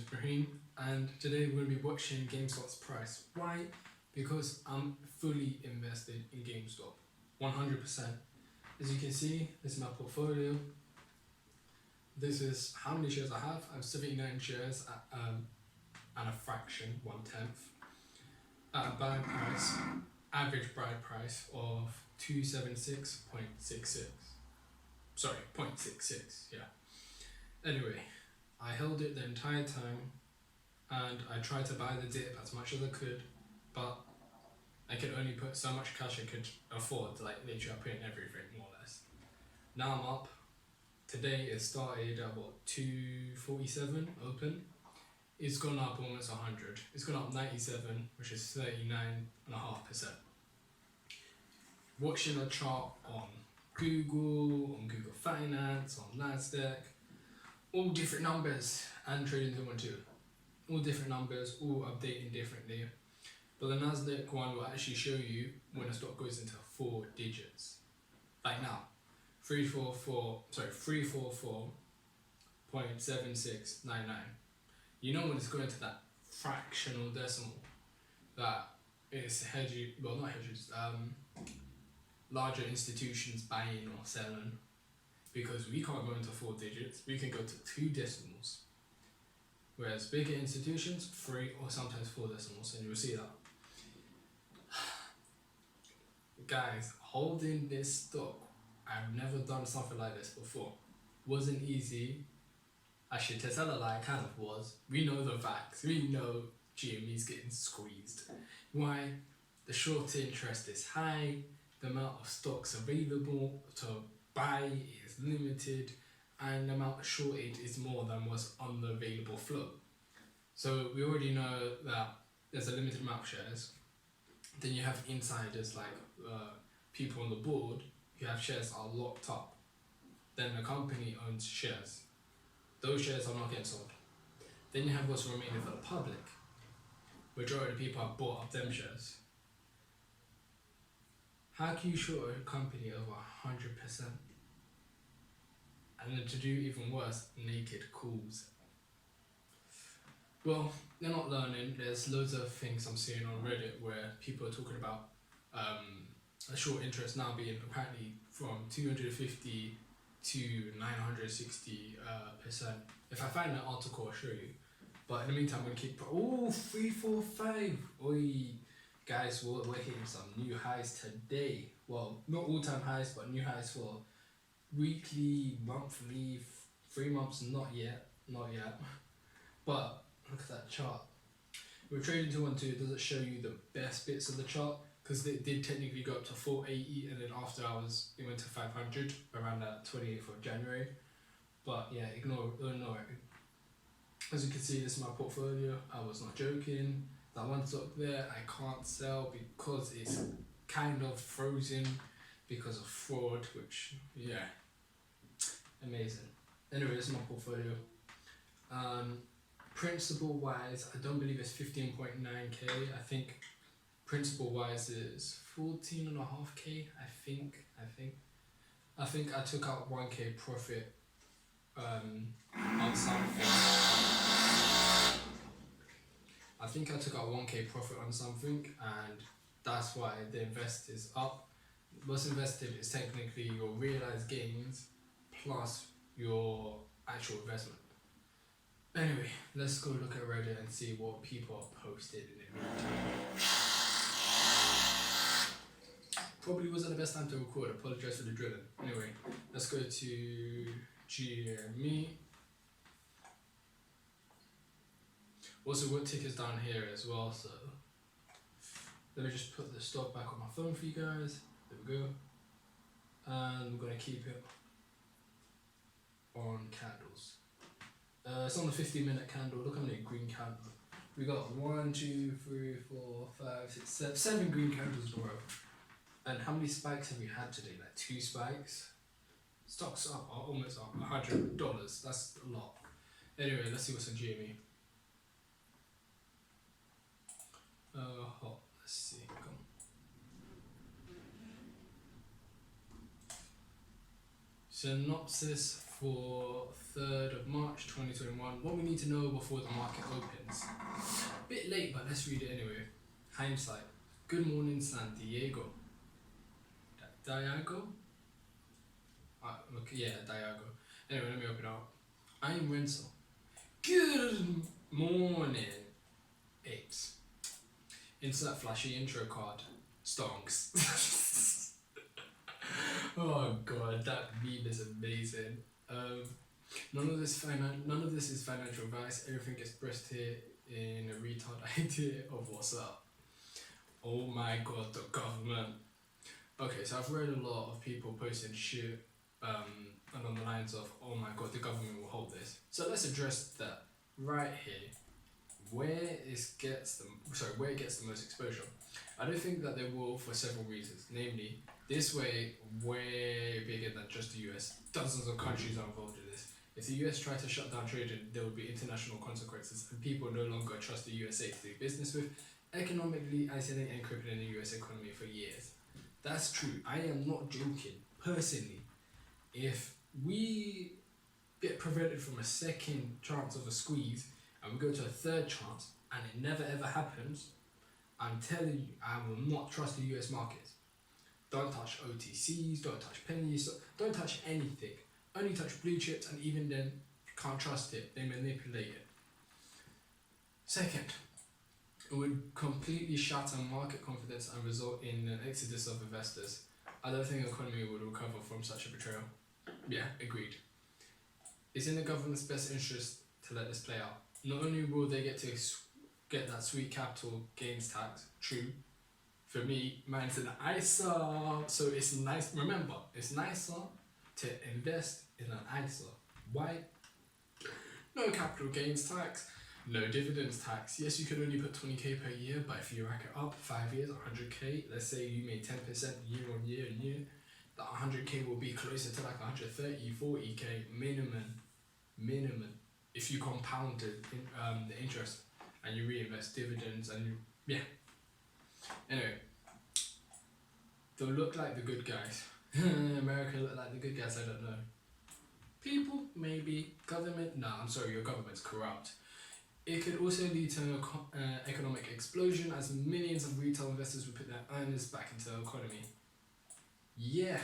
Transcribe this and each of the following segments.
is Brahim, and today we're going to be watching GameStop's price. Why? Because I'm fully invested in GameStop, 100%. As you can see, this is my portfolio. This is how many shares I have. I have 79 shares at, and a fraction, 1/10, at a buy price, average buy price of 276.66. Sorry, 0.66, yeah. Anyway, I held it the entire time and I tried to buy the dip as much as I could, but I could only put so much cash I could afford, like literally I put in everything more or less. Now I'm up. Today it started at what, 247 open. It's gone up almost 100. It's gone up 97, which is 39.5%. Watching a chart on Google Finance, on Nasdaq, all different numbers, and trading 212. All different numbers, all updating differently. But the Nasdaq one will actually show you when a stock goes into 4 digits. Like now, 344.7699. You know when it's going to that fractional decimal, that is hedgy, well not hedges, larger institutions buying or selling, because we can't go into 4 digits, we can go to 2 decimals. Whereas bigger institutions, 3 or sometimes 4 decimals, and you'll see that. Guys, holding this stock, I've never done something like this before. Wasn't easy. Actually, to tell a lie, it kind of was. We know the facts. We know GME's getting squeezed. Why? The short interest is high. The amount of stocks available to buy is limited. And the amount shorted is more than what's on the available flow. So we already know that there's a limited amount of shares. Then you have insiders like people on the board who have shares that are locked up. Then the company owns shares. Those shares are not getting sold. Then you have what's remaining for the public. Majority of people have bought up them shares. How can you short a company over 100%? And then to do even worse, naked calls. Well, they're not learning. There's loads of things I'm seeing on Reddit where people are talking about a short interest now being apparently from 250 to 960%. If I find that article, I'll show you. But in the meantime, I'm going to keep... Oh, 345! Oi! Guys, we're hitting some new highs today. Well, not all-time highs, but new highs for weekly, monthly, 3 months, not yet. But look at that chart. With trading 212, it doesn't show you the best bits of the chart, because it did technically go up to 480, and then after hours it went to 500 around that 28th of January. But yeah, ignore it. As you can see, this is my portfolio. I was not joking. That one stock there I can't sell because it's kind of frozen because of fraud, which, yeah, amazing. Anyway, this is my portfolio. Principal wise, I don't believe it's 15.9k. I think principal wise is 14.5k. I think I took out 1k profit on something. I think I took out 1k profit on something, and that's why the invest is up. What's invested is technically your realized gains plus your actual investment. Anyway, let's go look at Reddit and see what people have posted in the meantime. Probably wasn't the best time to record, apologize for the drilling. Anyway, let's go to GME. Also got tickets down here as well, so let me just put the stock back on my phone for you guys. There we go. And we're gonna keep it on candles. It's on the 15-minute candle. Look how many green candles. We got 1, 2, 3, 4, 5, 6, 7 green candles in a row. And how many spikes have we had today? Like 2 spikes. Stocks up are almost up $100. That's a lot. Anyway, let's see what's in GME. Let's see. Come. Synopsis for 3rd of March 2021. What we need to know before the market opens. Bit late, but let's read it anyway. Hindsight. Good morning, San Diego. Diago? Okay, yeah, Diago. Anyway, let me open it up. I'm Renzo. Good morning, apes. Insert flashy intro card. Stonks. Oh god, that meme is amazing. None of this is financial advice. Everything expressed here in a retard idea of what's up. Oh my god, the government. Okay, so I've read a lot of people posting shit along the lines of, oh my god, the government will hold this. So let's address that right here. Where it gets the most exposure. I don't think that they will for several reasons. Namely, this way bigger than just the US. Dozens of countries are involved in this. If the US tried to shut down trading, there would be international consequences, and people no longer trust the USA to do business with, economically isolating and crippling the US economy for years. That's true. I am not joking. Personally, if we get prevented from a second chance of a squeeze and we go to a third chance and it never ever happens, I'm telling you, I will not trust the US markets. Don't touch OTCs, don't touch pennies, don't touch anything. Only touch blue chips, and even then, you can't trust it. They manipulate it. Second, it would completely shatter market confidence and result in an exodus of investors. I don't think the economy would recover from such a betrayal. Yeah, agreed. It's in the government's best interest to let this play out. Not only will they get to get that sweet capital gains tax, true. For me, mine's an ISA, so it's nice. Remember, it's nicer to invest in an ISA. Why? No capital gains tax, no dividends tax. Yes, you can only put 20k per year, but if you rack it up 5 years, 100k, let's say you made 10% year on year, that 100k will be closer to like 130, 40k minimum. If you compound the interest and you reinvest dividends and yeah. Anyway, they'll look like the good guys. America look like the good guys, I don't know. People, maybe. Government, nah, I'm sorry, your government's corrupt. It could also lead to an economic explosion as millions of retail investors would put their earnings back into the economy. Yeah.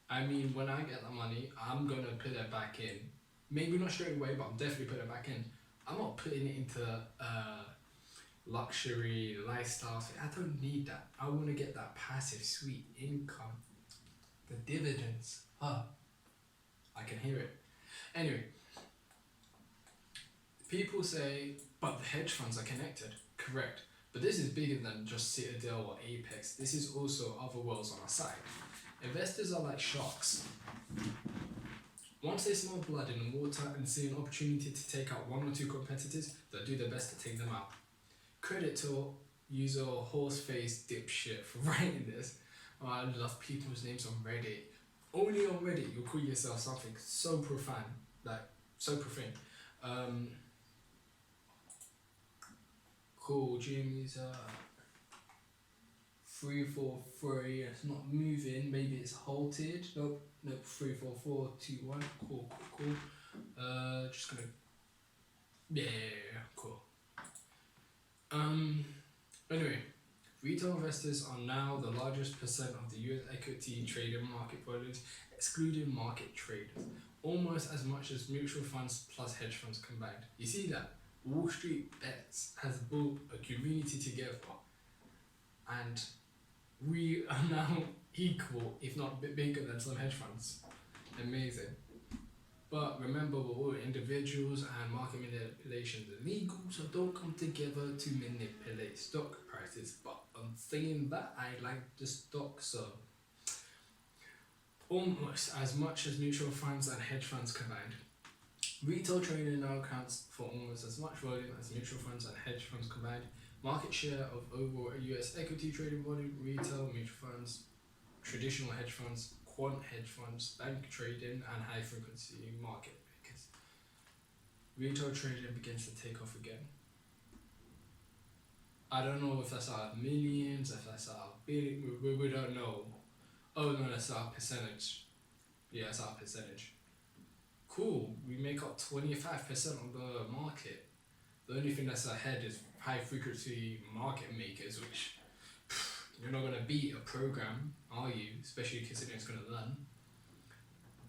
I mean, when I get the money, I'm gonna put it back in. Maybe not straight away, but I'm definitely putting it back in. I'm not putting it into luxury, lifestyle. I don't need that. I want to get that passive, sweet income. The dividends. I can hear it. Anyway, people say, but the hedge funds are connected. Correct. But this is bigger than just Citadel or Apex. This is also other worlds on our side. Investors are like sharks. Once they smell blood in the water and see an opportunity to take out one or two competitors, they'll do their best to take them out. Credit to user horse-faced dipshit for writing this. Oh, I love people's names on Reddit. Only on Reddit you'll call yourself something so profane. Like, so profane. Cool, GME's 343, it's not moving, maybe it's halted. Nope, 34421. Cool. Just gonna, yeah, cool. Anyway, retail investors are now the largest percent of the US equity trading market volumes, excluding market traders, almost as much as mutual funds plus hedge funds combined. You see that? Wall Street Bets has built a community together, and we are now equal, if not a bit bigger than some hedge funds. Amazing. But remember, we're all individuals and market manipulation is illegal, so don't come together to manipulate stock prices. But on saying that, I like the stock, so almost as much as mutual funds and hedge funds combined. Retail trading now accounts for almost as much volume as mutual funds and hedge funds combined. Market share of overall US equity trading volume, retail, mutual funds, traditional hedge funds, quant hedge funds, bank trading, and high frequency market makers. Retail trading begins to take off again. I don't know if that's our millions, if that's our billion, we don't know. Oh no, that's our percentage. Yeah, it's our percentage. cool. We make up 25% of the market. The only thing that's ahead is high frequency market makers, which you're not gonna beat a program, are you? Especially considering it's gonna learn.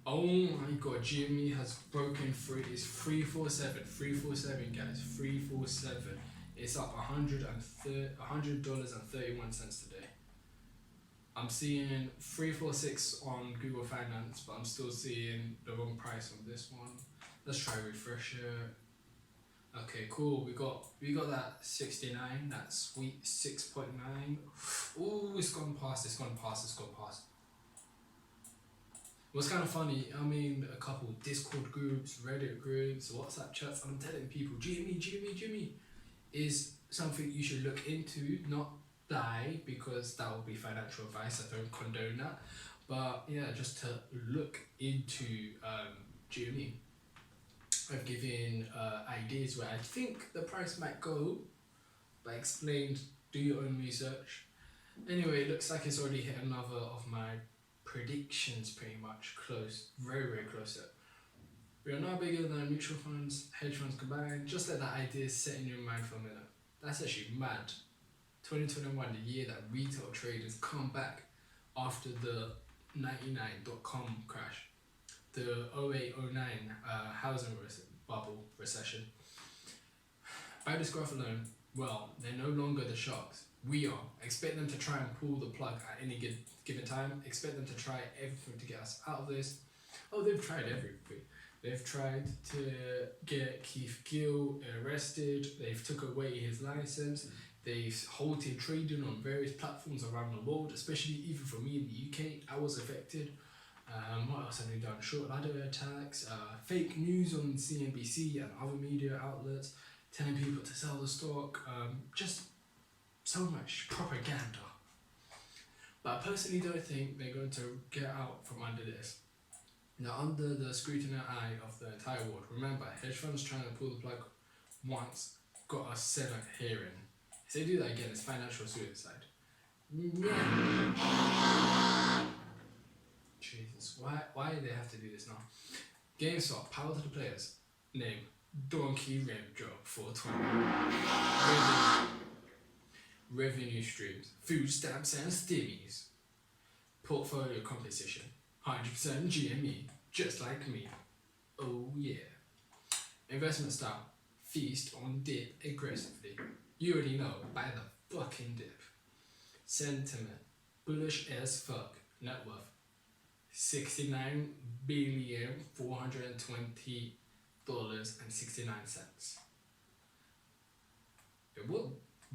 Oh my god, GME has broken through. It's 347 guys, 347. It's up $100.31 today. I'm seeing 346 on Google Finance, but I'm still seeing the wrong price on this one. Let's try refresh it. Okay, cool. We got that 69, that sweet 6.9. Ooh, it's gone past. What's kind of funny, I mean, a couple Discord groups, Reddit groups, WhatsApp chats, I'm telling people, GME is something you should look into, not buy, because that would be financial advice. I don't condone that. But yeah, just to look into GME. I've given ideas where I think the price might go, but I explained, do your own research. Anyway, it looks like it's already hit another of my predictions, pretty much close, very close. We are now bigger than mutual funds, hedge funds combined. Just let that idea set in your mind for a minute. That's actually mad. 2021, the year that retail traders come back after the 99.com crash, the 08-09 housing bubble recession. By this graph alone, well, they're no longer the sharks. We are. Expect them to try and pull the plug at any given time. Expect them to try everything to get us out of this. Oh, they've tried everything. They've tried to get Keith Gill arrested. They've took away his license. They've halted trading on various platforms around the world, especially even for me in the UK. I was affected. What else have they done? Short ladder attacks, fake news on CNBC and other media outlets, telling people to sell the stock. Just so much propaganda. But I personally don't think they're going to get out from under this. Now, under the scrutiny eye of the entire world. Remember, hedge funds trying to pull the plug once got a Senate hearing. If they do that again, it's financial suicide. Yeah. Jesus, why do they have to do this now? GameStop, power to the players. Name, Donkey Ranger 420. Revenue streams, food stamps and stimmies. Portfolio composition, 100% GME, just like me. Oh yeah. Investment style, feast on dip aggressively. You already know, buy the fucking dip. Sentiment, bullish as fuck. Net worth, $69,420.69.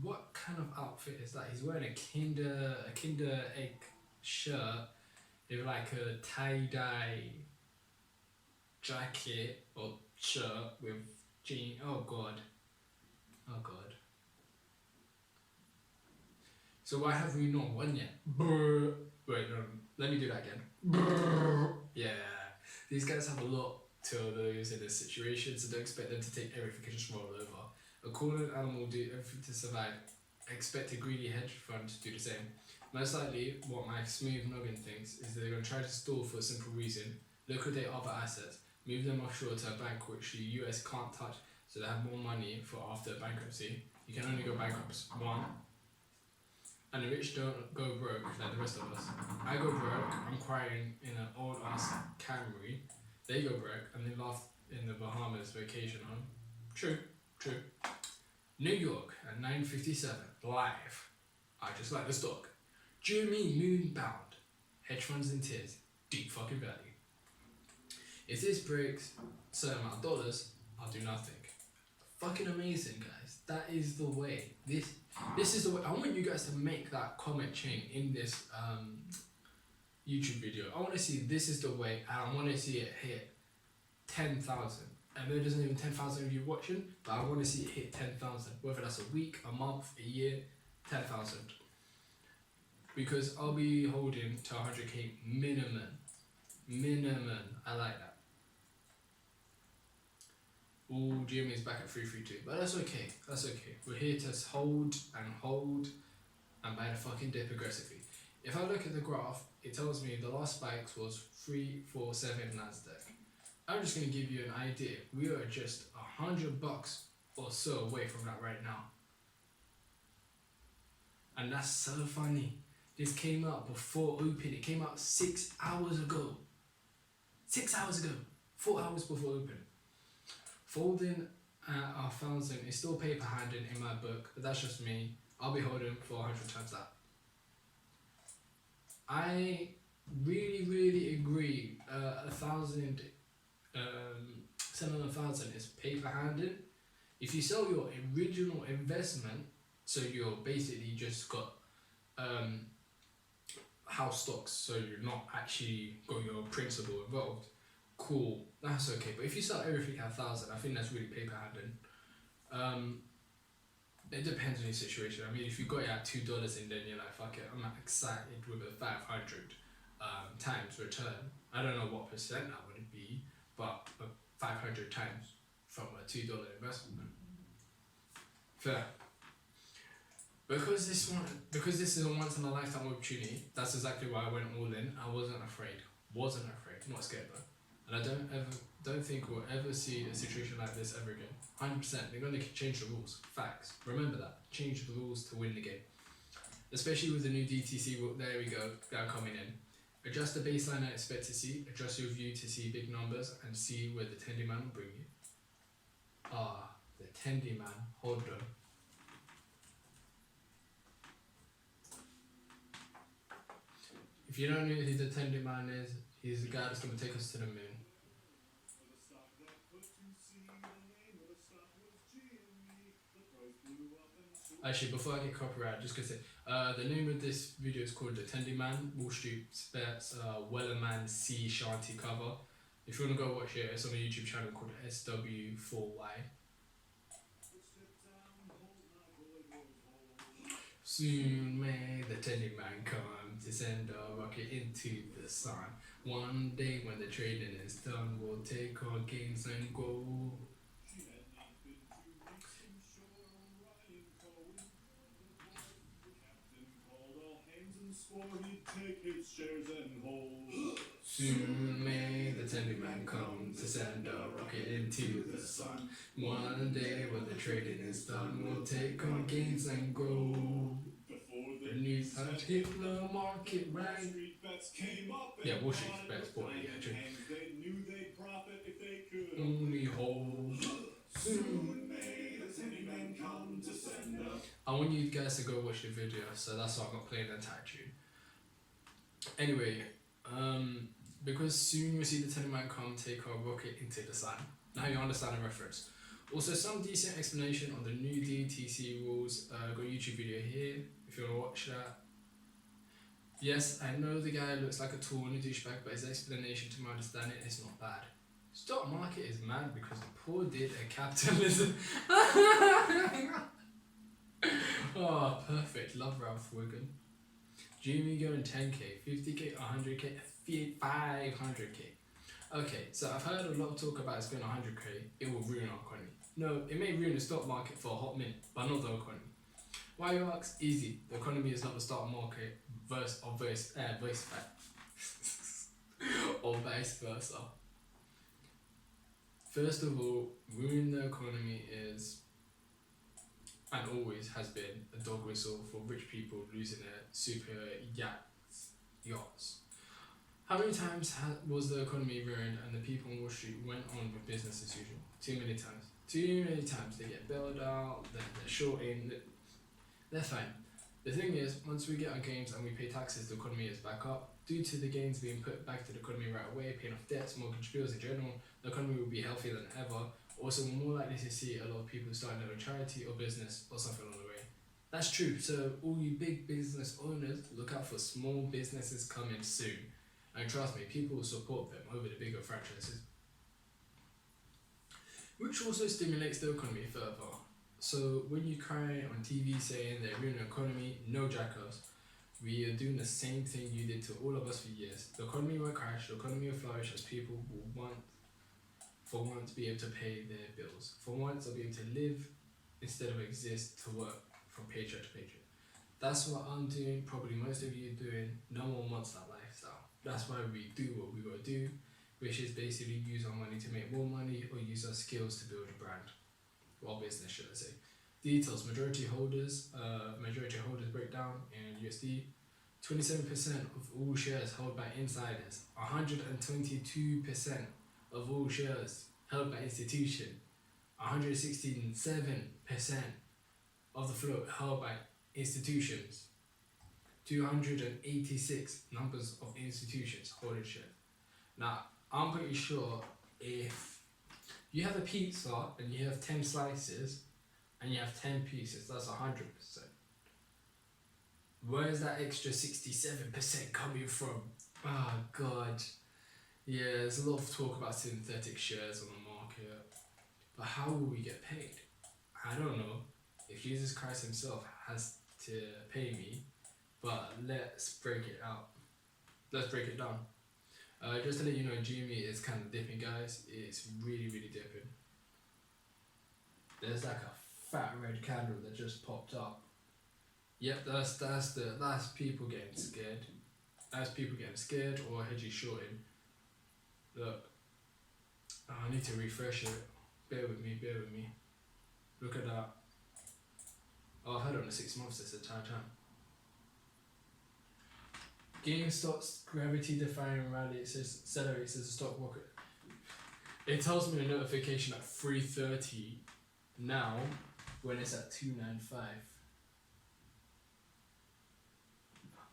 What kind of outfit is that? He's wearing a Kinder Egg shirt with like a tie-dye jacket or shirt with jeans. Oh god. So why have we not won yet? Brr. Wait, no, let me do that again. Brr. Yeah, these guys have a lot to lose in this situation, so don't expect them to take everything and just roll over. A cornered animal will do everything to survive. Expect a greedy hedge fund to do the same. Most likely, what my smooth noggin thinks is they're going to try to stall for a simple reason, liquidate other assets, move them offshore to a bank which the US can't touch, so they have more money for after bankruptcy. You can only go bankrupt one. And the rich don't go broke like the rest of us. I go broke, I'm crying in an old ass Camry. They go broke and they laugh in the Bahamas vacation home. True. New York at 9:57, live. I just like the stock. GME moonbound. Hedge funds in tears. Deep fucking value. If this breaks a certain amount of dollars, I'll do nothing. Fucking amazing, guys. That is the way. This is the way. I want you guys to make that comment chain in this YouTube video. I want to see this is the way, and I want to see it hit 10,000. I know there's not even 10,000 of you watching, but I want to see it hit 10,000. Whether that's a week, a month, a year, 10,000. Because I'll be holding to 100k minimum. I like that. Ooh, GME is back at 332, but that's okay. We're here to hold and buy the fucking dip aggressively. If I look at the graph, it tells me the last spikes was 347 Nasdaq. I'm just gonna give you an idea. We are just $100 or so away from that right now. And that's so funny. This came out before open. It came out 6 hours ago. 6 hours ago. 4 hours before open. Folding at 1,000 is still paper handed in my book, but that's just me. I'll be holding for 100 times that. I really agree. 1,000, selling 1,000 is paper handed. If you sell your original investment, so you're basically just got house stocks, so you're not actually got your principal involved, cool, that's okay. But if you sell everything at 1,000, I think that's really paper handed. It depends on your situation. I mean, if you got it at $2 and then you're like, fuck it, I'm not excited with a 500 times return. I don't know what percent that would be, but 500 times from a $2 investment. Fair. Because this is a once in a lifetime opportunity, that's exactly why I went all in. I wasn't afraid, not scared though. And I don't think we'll ever see a situation like this ever again. 100%, they're going to change the rules. Facts. Remember that. Change the rules to win the game. Especially with the new DTC rule. There we go. They're coming in. Adjust the baseline I expect to see. Adjust your view to see big numbers and see where the tendy man will bring you. The tendy man. Hold on. If you don't know who the tendy man is, he's the guy that's going to take us to the moon. Actually, before I get copyright, I'm just gonna say the name of this video is called The Tendy Man, Wall Street Bets Wellerman Sea Shanty cover. If you wanna go watch it, it's on a YouTube channel called SW4Y. Soon may the Tendy Man come to send a rocket into the sun. One day when the trading is done, we'll take our gains and go. He'd take his shares and hold. Soon may the tendy man come to send a rocket into the sun. One day when the trading is done, we'll take our gains and go. Before The news had hit the market right. Street bets came up, Yeah, Wall Street bets, boy, yeah, true. and they knew they'd profit if they could Only hold. Soon may the tendy man come to send up. I want you guys to go watch the video, so that's why I'm not playing the entire tune. Anyway, because soon you'll see the tendy man come take our rocket into the sun. Now you understand the reference. Also, some decent explanation on the new DTC rules. Got a YouTube video here if you want to watch that. Yes, I know the guy looks like a tool and a douchebag, but his explanation to my understanding is not bad. Stock market is mad because the poor did a capitalism. Oh, perfect. Love Ralph Wiggum. GME going 10k, 50k, 100k, 500k. Okay, so I've heard a lot of talk about it's going 100k, it will ruin our economy. No, it may ruin the stock market for a hot minute, but not the economy. Why you ask? Easy. The economy is not the stock market, or vice versa. First of all, ruining the economy is, and always has been, a dog whistle for rich people losing their super yachts. How many times was the economy ruined and the people on Wall Street went on with business as usual? Too many times. Too many times. They get bailed out, they're shorting, they're fine. The thing is, once we get our gains and we pay taxes, the economy is back up. Due to the gains being put back to the economy right away, paying off debts, mortgage bills in general, the economy will be healthier than ever. Also, we're more likely to see a lot of people starting their own charity or business or something along the way. That's true. So all you big business owners, look out for small businesses coming soon. And trust me, people will support them over the bigger franchises. Which also stimulates the economy further. So when you cry on TV saying they're ruining the economy, no jackass. We are doing the same thing you did to all of us for years. The economy will crash, the economy will flourish as people will for once be able to pay their bills. For once they'll be able to live instead of exist to work from paycheck to paycheck. That's what I'm doing, probably most of you are doing. No one wants that lifestyle. That's why we do what we gotta do. which is basically use our money to make more money or use our skills to build a brand or business, should I say. Details: majority holders breakdown in USD. 27% of all shares held by insiders. 122% of all shares held by institution. 167% of the float held by institutions. 286 numbers of institutions holding shares. Now, I'm pretty sure if you have a pizza and you have 10 slices and you have 10 pieces, that's 100%. Where is that extra 67% coming from? Oh God. Yeah, there's a lot of talk about synthetic shares on the market. But how will we get paid? I don't know if Jesus Christ himself has to pay me, but let's break it out. Let's break it down. Just to let you know, GME is kind of dipping, guys. It's really, really dipping. There's like a fat red candle that just popped up. Yep, that's people getting scared. That's people getting scared or hedgy shorting. Look, I need to refresh it. Bear with me. Look at that. Oh, I've had it on the 6 months this entire time. GameStop's gravity defying rally, it says accelerates as a stock rocket. It tells me a notification at 3:30 now when it's at 295.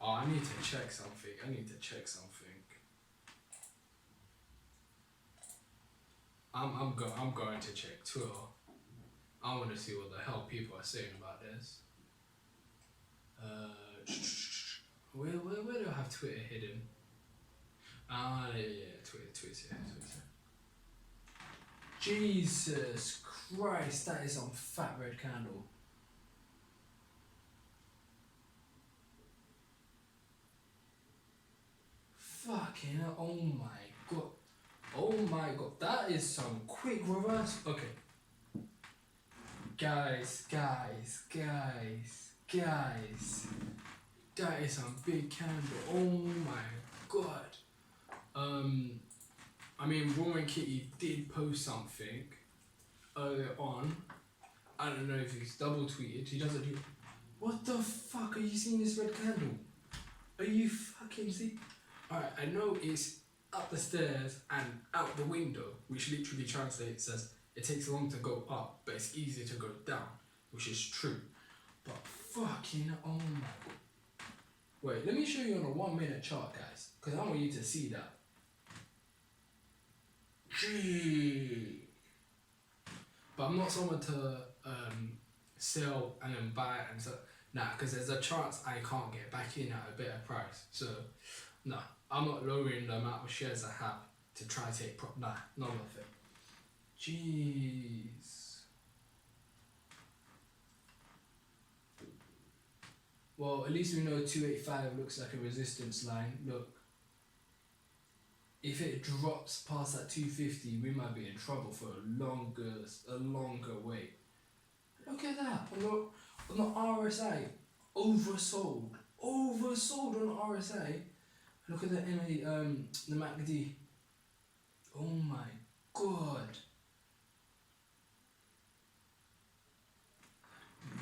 Oh, I need to check something. I'm going to check Twitter. I want to see what the hell people are saying about this. Where do I have Twitter hidden? Yeah, Twitter's here. Jesus Christ, that is some fat red candle. Fucking hell, oh my god, that is some quick reverse. Okay. Guys. That is some big candle. Oh my god. I mean, Roman Kitty did post something earlier on. I don't know if he's double tweeted. He doesn't do. What the fuck? Are you seeing this red candle? Are you fucking see? Alright, I know it's up the stairs and out the window, which literally translates as it takes long to go up, but it's easier to go down, which is true. But fucking oh my god. Wait, let me show you on a 1 minute chart, guys, because I want you to see that. Gee. But I'm not someone to sell and then buy and so nah, because there's a chance I can't get back in at a better price. So nah, I'm not lowering the amount of shares I have to try to take nah, not worth it. Jeez. Well, at least we know 285 looks like a resistance line. Look, if it drops past that 250, we might be in trouble for a longer wait. Look at that on the RSI, oversold on the RSI. Look at the the MACD. Oh my god.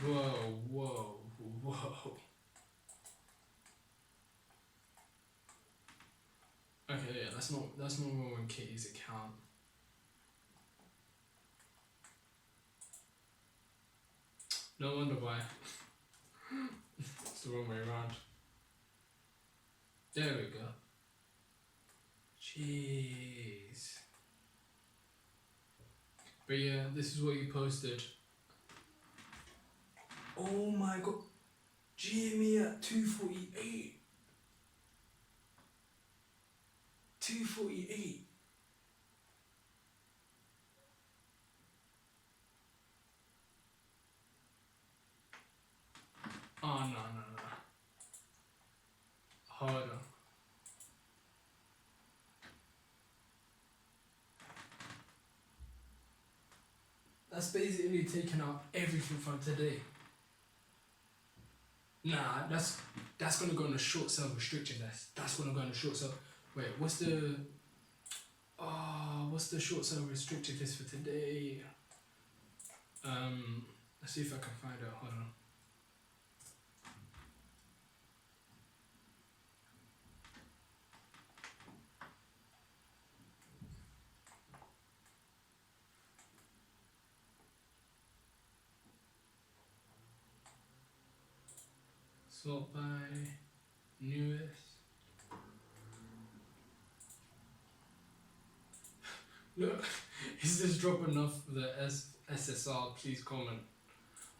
Whoa. Okay, yeah, that's not Rowan Kitty's account. No wonder why. It's the wrong way around. There we go. Jeez. But yeah, this is what you posted. Oh my god. GME at 248. 248. Oh no. Hold on. That's basically taken out everything from today. Nah, that's gonna go on a short sell restriction. That's gonna go on a short sell. Wait, what's the What's the short sale restricted list for today? Let's see if I can find out. Hold on. Sort by newest. Look, is this drop enough for the SSR? Please comment.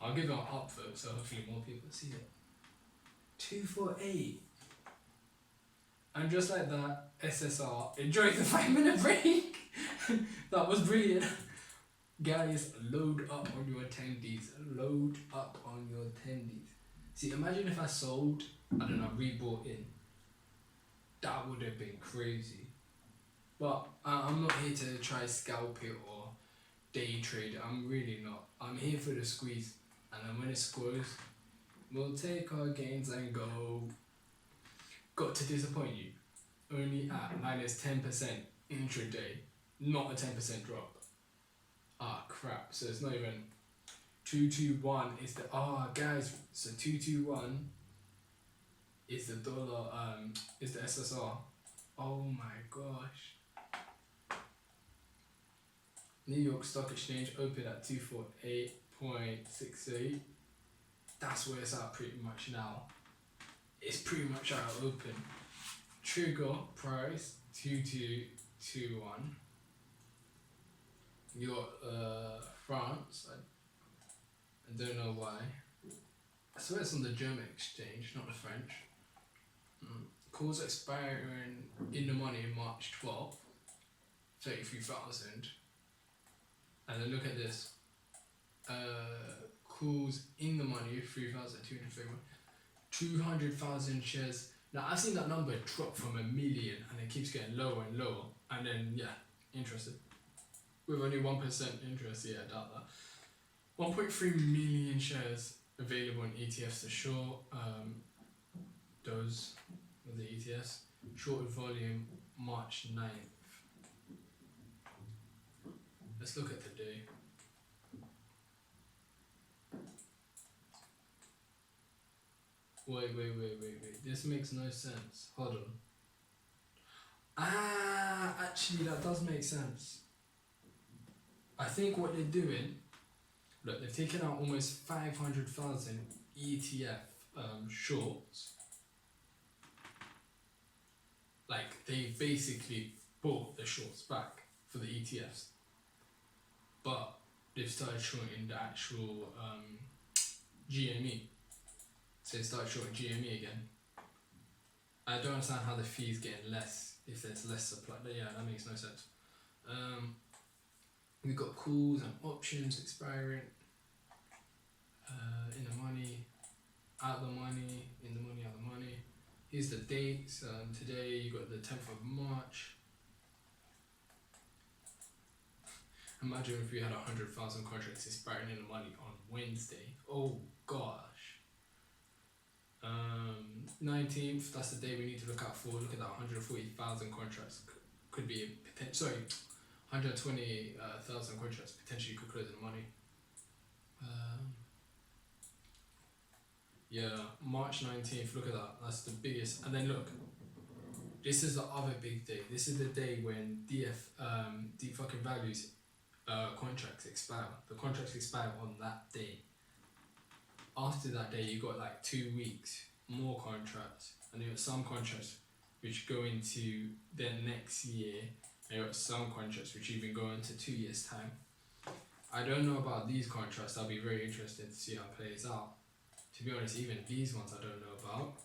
I'll give it an upvote so hopefully more people see it. 248. And just like that, SSR, enjoy the 5-minute break. That was brilliant. Guys, load up on your attendees. Load up on your attendees. See, imagine if I sold, I don't know, rebought in. That would have been crazy. But I'm not here to try scalp it or day trade it. I'm really not. I'm here for the squeeze. And then when it scores, we'll take our gains and go. Got to disappoint you. Only at minus 10% intraday. Not a 10% drop. Ah, crap. So it's not even 221 is the guys, so 221 is the dollar, is the SSR. Oh my gosh. New York Stock Exchange opened at 248.68. That's where it's at pretty much now. It's pretty much at open. Trigger price 2221. You got France. I don't know why. I swear it's on the German exchange, not the French. Calls expiring in the money March 12th, 33,000. And then look at this. Calls in the money 3,231. 200,000 shares. Now I've seen that number drop from 1 million and it keeps getting lower and lower. And then yeah, interested. With only 1% interest, yeah, I doubt that. 1.3 million shares available in ETFs to short. Those are the ETFs. Shorted volume March 9th. Let's look at the day. Wait. This makes no sense. Hold on. Actually that does make sense. I think what they're doing, look, they've taken out almost 500,000 ETF shorts. Like, they basically bought the shorts back for the ETFs. But they've started shorting the actual GME. So they started shorting GME again. I don't understand how the fee's getting less if there's less supply. But yeah, that makes no sense. We've got calls and options expiring. In the money, out the money, in the money, out the money. Here's the dates. Today you got the 10th of March. Imagine if we had 100,000 contracts expiring in the money on Wednesday. Oh gosh. 19th, that's the day we need to look out for. Look at that, 140,000 contracts could be a potential. Sorry, 120,000 contracts potentially could close in the money. Yeah, March 19th, look at that, that's the biggest. And then look, this is the other big day. This is the day when deep fucking values contracts expire. The contracts expire on that day. After that day, you got like 2 weeks, more contracts. And you got some contracts which go into the next year. And you got some contracts which even go into 2 years' time. I don't know about these contracts. I'll be very interested to see how it plays out. To be honest, even these ones I don't know about.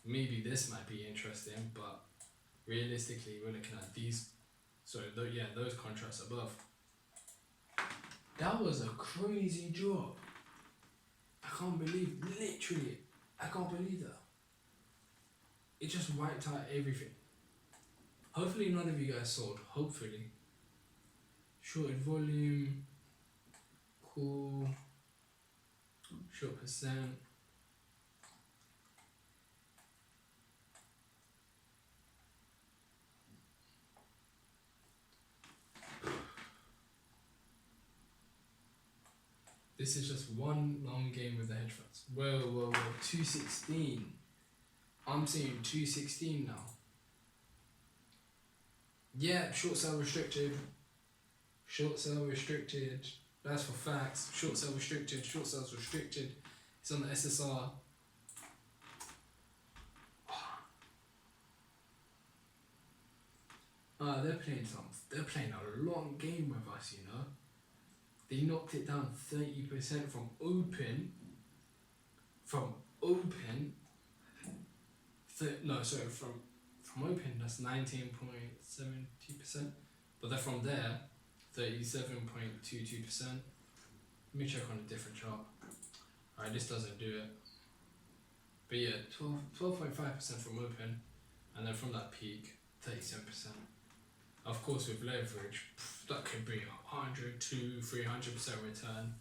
Maybe this might be interesting, but realistically, we're looking at these. So yeah, those contracts above. That was a crazy drop. I can't believe, literally, I can't believe that. It just wiped out everything. Hopefully none of you guys sold, hopefully. Shorted volume, cool, short percent. This is just one long game with the hedge funds. Whoa, 216. I'm seeing 216 now. Yeah, short sale restricted. Short sale restricted. That's for facts. Short sale restricted. Short sales restricted. It's on the SSR. They're playing a long game with us, you know. They knocked it down 30% from open. From open. From open that's 19.70%. But then from there, 37.22%. Let me check on a different chart. Alright, this doesn't do it. But yeah, 12.5% from open, and then from that peak, 37%. Of course, with leverage, that could be 100 to 300% return.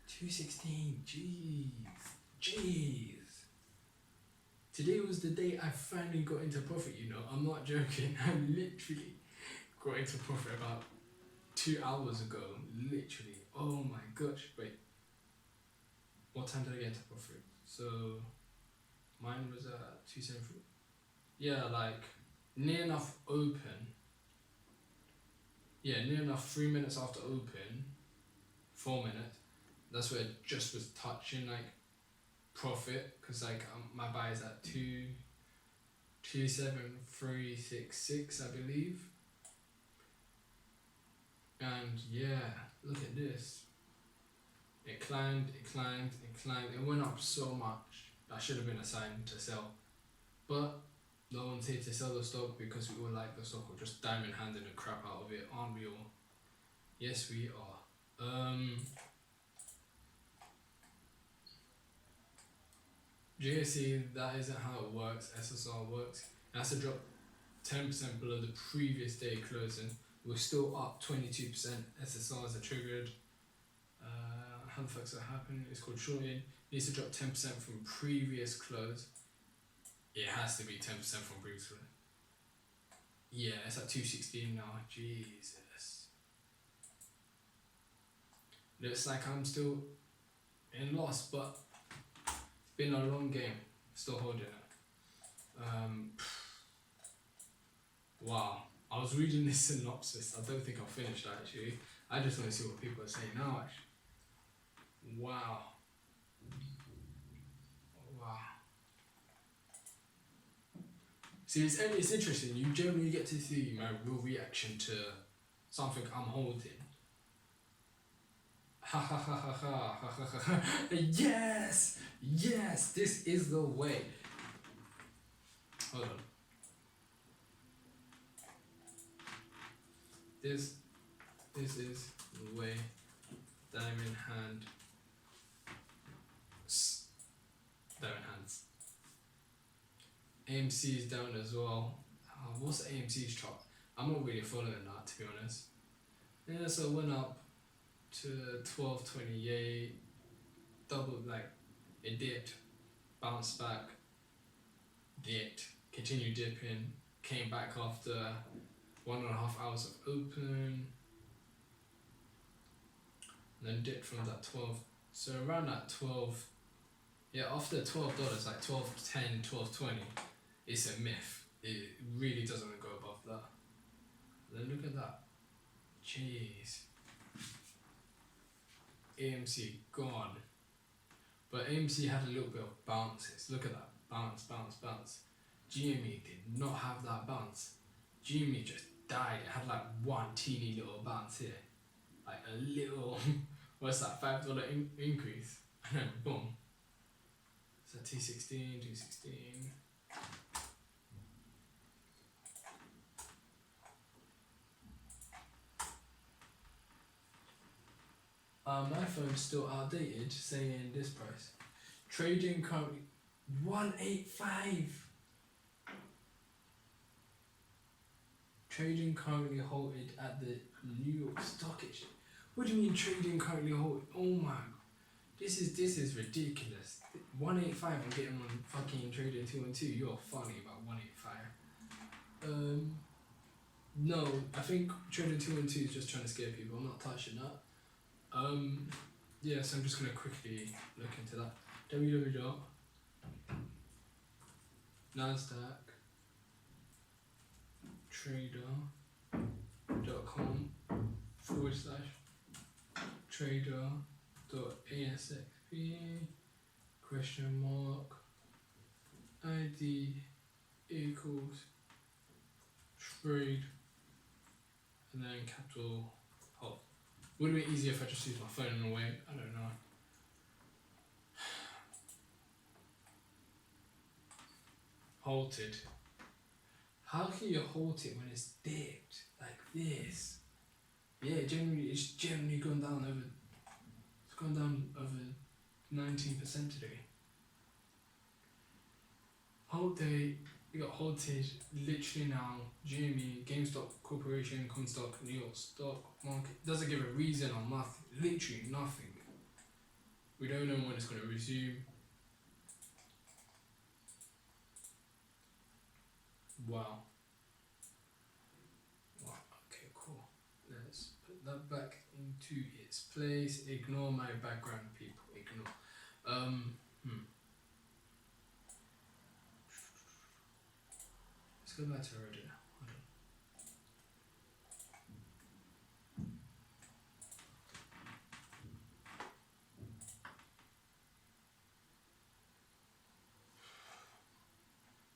216, jeez. Today was the day I finally got into profit, you know. I'm not joking. I literally got into profit about 2 hours ago. Literally. Oh my gosh. Wait. What time did I get into profit? So, mine was at 273. Yeah, like, near enough open. Yeah, near enough 3 minutes after open. 4 minutes. That's where it just was touching, like, profit. Because, like, my buy is at 27366, I believe. And, yeah, look at this. It climbed. It went up so much. That should have been a sign to sell. But no one's here to sell the stock because we all like the stock. We're just diamond handing the crap out of it, aren't we all? Yes, we are. GSE, that isn't how it works. SSR works. It has to drop 10% below the previous day closing. We're still up 22%. SSRs are triggered. How the fuck's that happening? It's called shorting. It needs to drop 10% from previous close. It has to be 10% from previous close. Yeah, it's at 216 now. Jesus. Looks like I'm still in loss, but it's been a long game. Still holding it. Wow. I was reading this synopsis. I don't think I'll finish that actually. I just want to see what people are saying now actually. Wow. See, it's interesting. You generally get to see my real reaction to something I'm holding. Ha ha ha ha ha ha ha ha. Yes! Yes! This is the way. Hold on. This is the way. Diamond hand. Diamond hands. AMC is down as well. What's AMC's chart? I'm not really following that, to be honest. Yeah, so it went up to 12.28. Doubled, like, it dipped, bounced back, dipped, continued dipping, came back after 1.5 hours of open, and then dipped from that 12. So around that 12. Yeah, after $12, like 12.10, 12.20, it's a myth. It really doesn't go above that. Then look at that. Jeez. AMC gone. But AMC had a little bit of bounces. Look at that. Bounce. GME did not have that bounce. GME just died. It had like one teeny little bounce here. Like a little, what's that, $5 increase. And then boom. So 216. My phone's still outdated, saying this price. Trading currently 185. Trading currently halted at the New York Stock Exchange. What do you mean trading currently halted? Oh my god. This is ridiculous. 185 I'm getting on fucking trading 212. You're funny about 185. No, I think trading 212 is just trying to scare people. I'm not touching that. Yeah, so I'm just gonna quickly look into that. www.trader.com/trader.asxp ? ID equals trade and then capital hold. Would it be easier if I just use my phone in a way? I don't know. Halted. How can you halt it when it's dipped like this? Yeah, it's generally gone down over. It's gone down over 19% today. Hold day. We got halted literally now. GME, GameStop Corporation, Coinstock, New York Stock Market. Doesn't give a reason or nothing. Literally nothing. We don't know when it's going to resume. Wow. Okay, cool. Let's put that back into its place. Ignore my background, people. Ignore. Let's go back to Reddit. Hold on.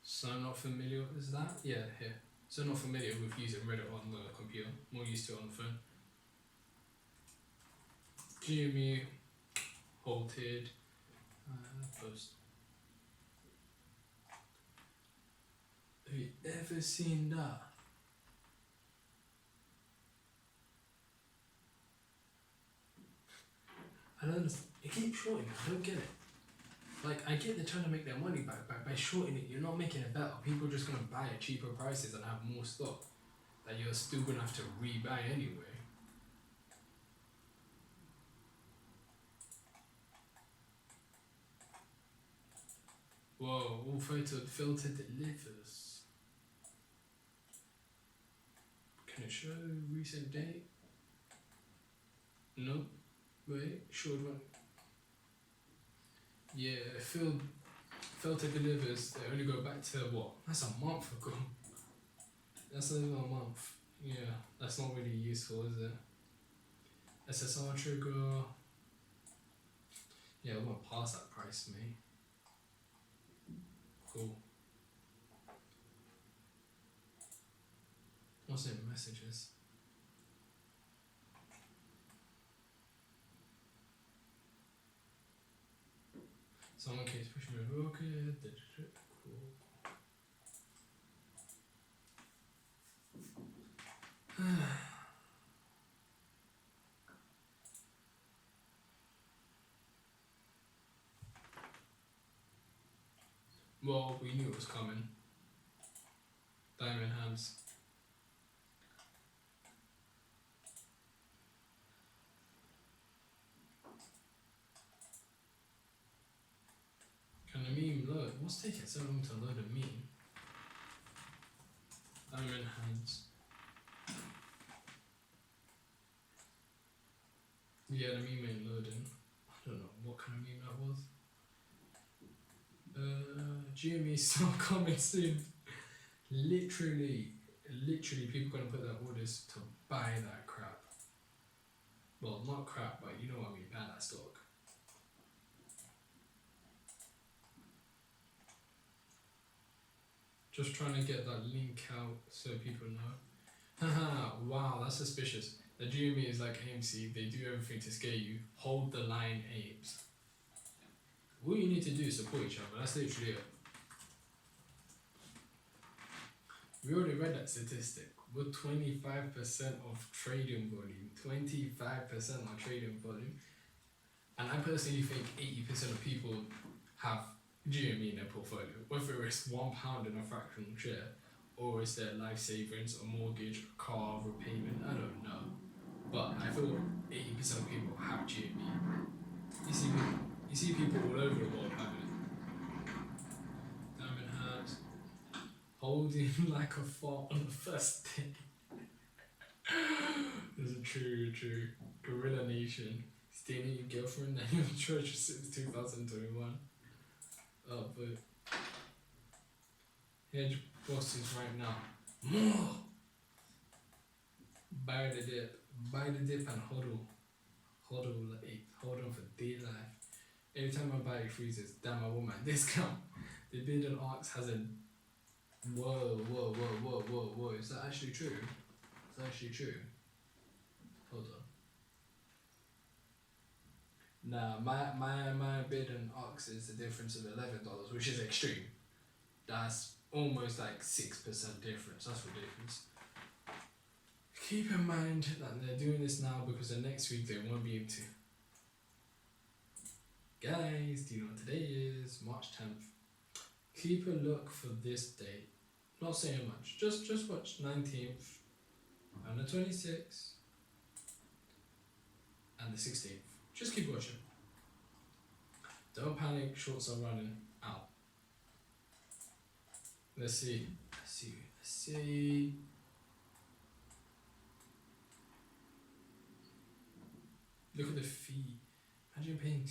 So not familiar with that? Yeah, here. So not familiar with using Reddit on the computer. More used to it on the phone. GME halted. Post. Have you ever seen that? I don't understand. It keeps shorting. I don't get it. Like, I get they're trying to make their money back, but by shorting it, you're not making it better. People are just going to buy at cheaper prices and have more stock that you're still going to have to rebuy anyway. Whoa, all photo filter delivers. Can it show recent date? Nope. Wait, short one. Yeah, filter delivers. They only go back to what? That's a month ago. That's not even a month. Yeah, that's not really useful, is it? SSR trigger. Yeah, I won't pass that price, mate. Cool. What's in messages? Someone keeps pushing me. Okay. Cool. Well, we knew it was coming. Diamond hands. Can the meme load? What's taking so long to load a meme? Diamond hands. Yeah, the meme ain't loading. I don't know what kind of meme that was. GME still coming soon. Literally people gonna put their orders to buy that crap. Well, not crap, but you know what I mean, buy that stock. Just trying to get that link out so people know. Haha, wow, that's suspicious. The GME is like AMC, they do everything to scare you. Hold the line, apes. All you need to do is support each other, that's literally it. We already read that statistic. With 25% of trading volume, 25% of trading volume. And I personally think 80% of people have GME in their portfolio. Whether it's £1 in a fractional share, or it's their life savings, a mortgage, a car, repayment, I don't know. But I feel 80% of people have GME. You see people all over the world having it. Diamond hands. Holding like a fart on the first day. This is true. Gorilla Nation. It's Didn't need your girlfriend and your treasure since 2021. Oh, but hedge bosses right now. More. Buy the dip and hodl. Hold on for dear life. Every time my body freezes, damn, I want my discount. The bid on ARX has a whoa. Is that actually true? Is that actually true? Hold on. Nah, my bid on ARX is the difference of $11, which is extreme. That's almost like 6% difference. That's ridiculous. Keep in mind that they're doing this now because the next week they won't be able to. Guys, do you know what today is? March 10th. Keep a look for this date. Not saying much. Just watch 19th and the 26th and the 16th. Just keep watching. Don't panic, shorts are running out. Let's see. Look at the fee. Imagine paying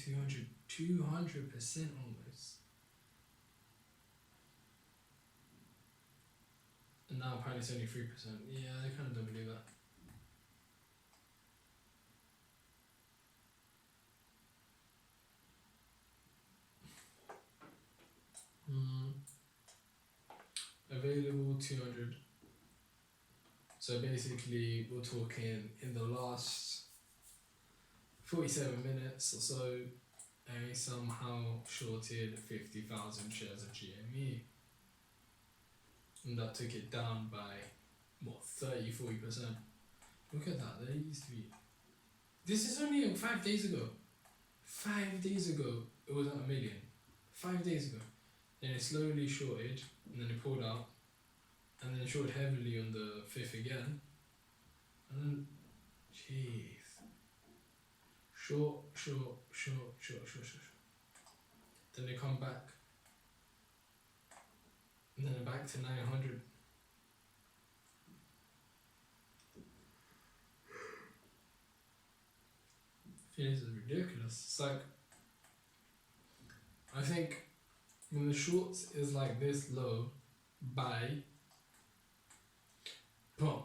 200% almost. And now apparently it's only 3%. Yeah, I kind of don't believe that. Available 200. So basically we're talking in the last 47 minutes or so, I somehow shorted 50,000 shares of GME. And that took it down by, what, 30-40%. Look at that, there used to be. This is only 5 days ago. 5 days ago, it was at $1 million. 5 days ago. Then it slowly shorted, and then it pulled out. And then it shorted heavily on the 5th again. And then, jeez. Short. Then they come back. And then they're back to 900. This is ridiculous. It's like, I think when the shorts is like this low, buy. Boom.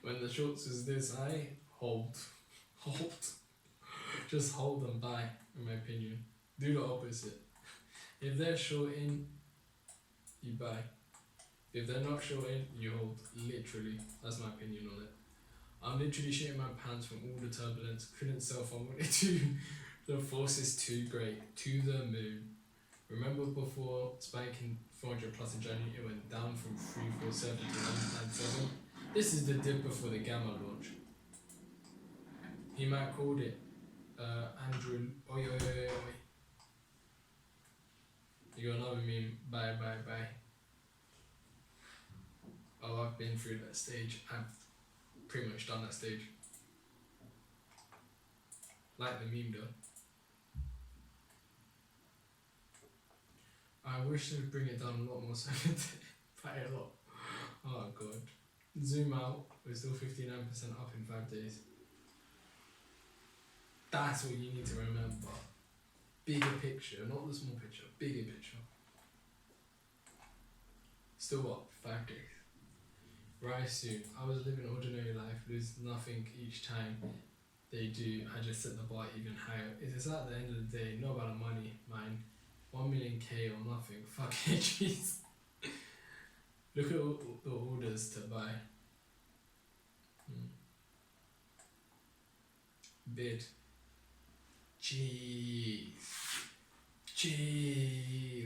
When the shorts is this high, hold. Just hold and buy, in my opinion. Do the opposite. If they're shorting, you buy. If they're not shorting, you hold. Literally. That's my opinion on it. I'm literally shitting my pants from all the turbulence. Couldn't sell if I wanted to. The force is too great. To the moon. Remember before spiking 400 plus in January, it went down from 347 to 197. This is the dip before the Gamma launch. He might called it Andrew. Oi. You got another meme. Bye. Oh, I've been through that stage. I've pretty much done that stage. Like the meme though. I wish they would bring it down a lot more so by a lot. Oh god. Zoom out, we're still 59% up in 5 days. That's what you need to remember. Bigger picture, not the small picture, bigger picture. Still up, 5 days. Rise soon. I was living an ordinary life, lose nothing each time they do. I just set the bar even higher. It's at the end of the day, not about the money, mine. 1 million K or nothing. Fuck it, jeez. Look at all the orders to buy. Bid. Jeez,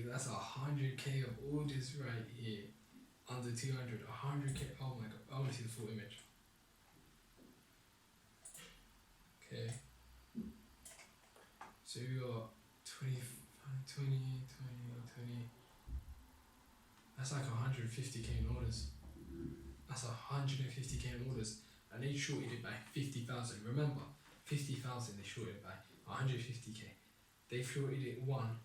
that's 100K of orders right here. Under 200, 100K. Oh my god, I want to see the full image. Okay. So we got 20. That's like 150K in orders. That's 150K in orders. And they shorted it by 50,000. Remember, 50,000 they shorted by 150K. They've shorted it 1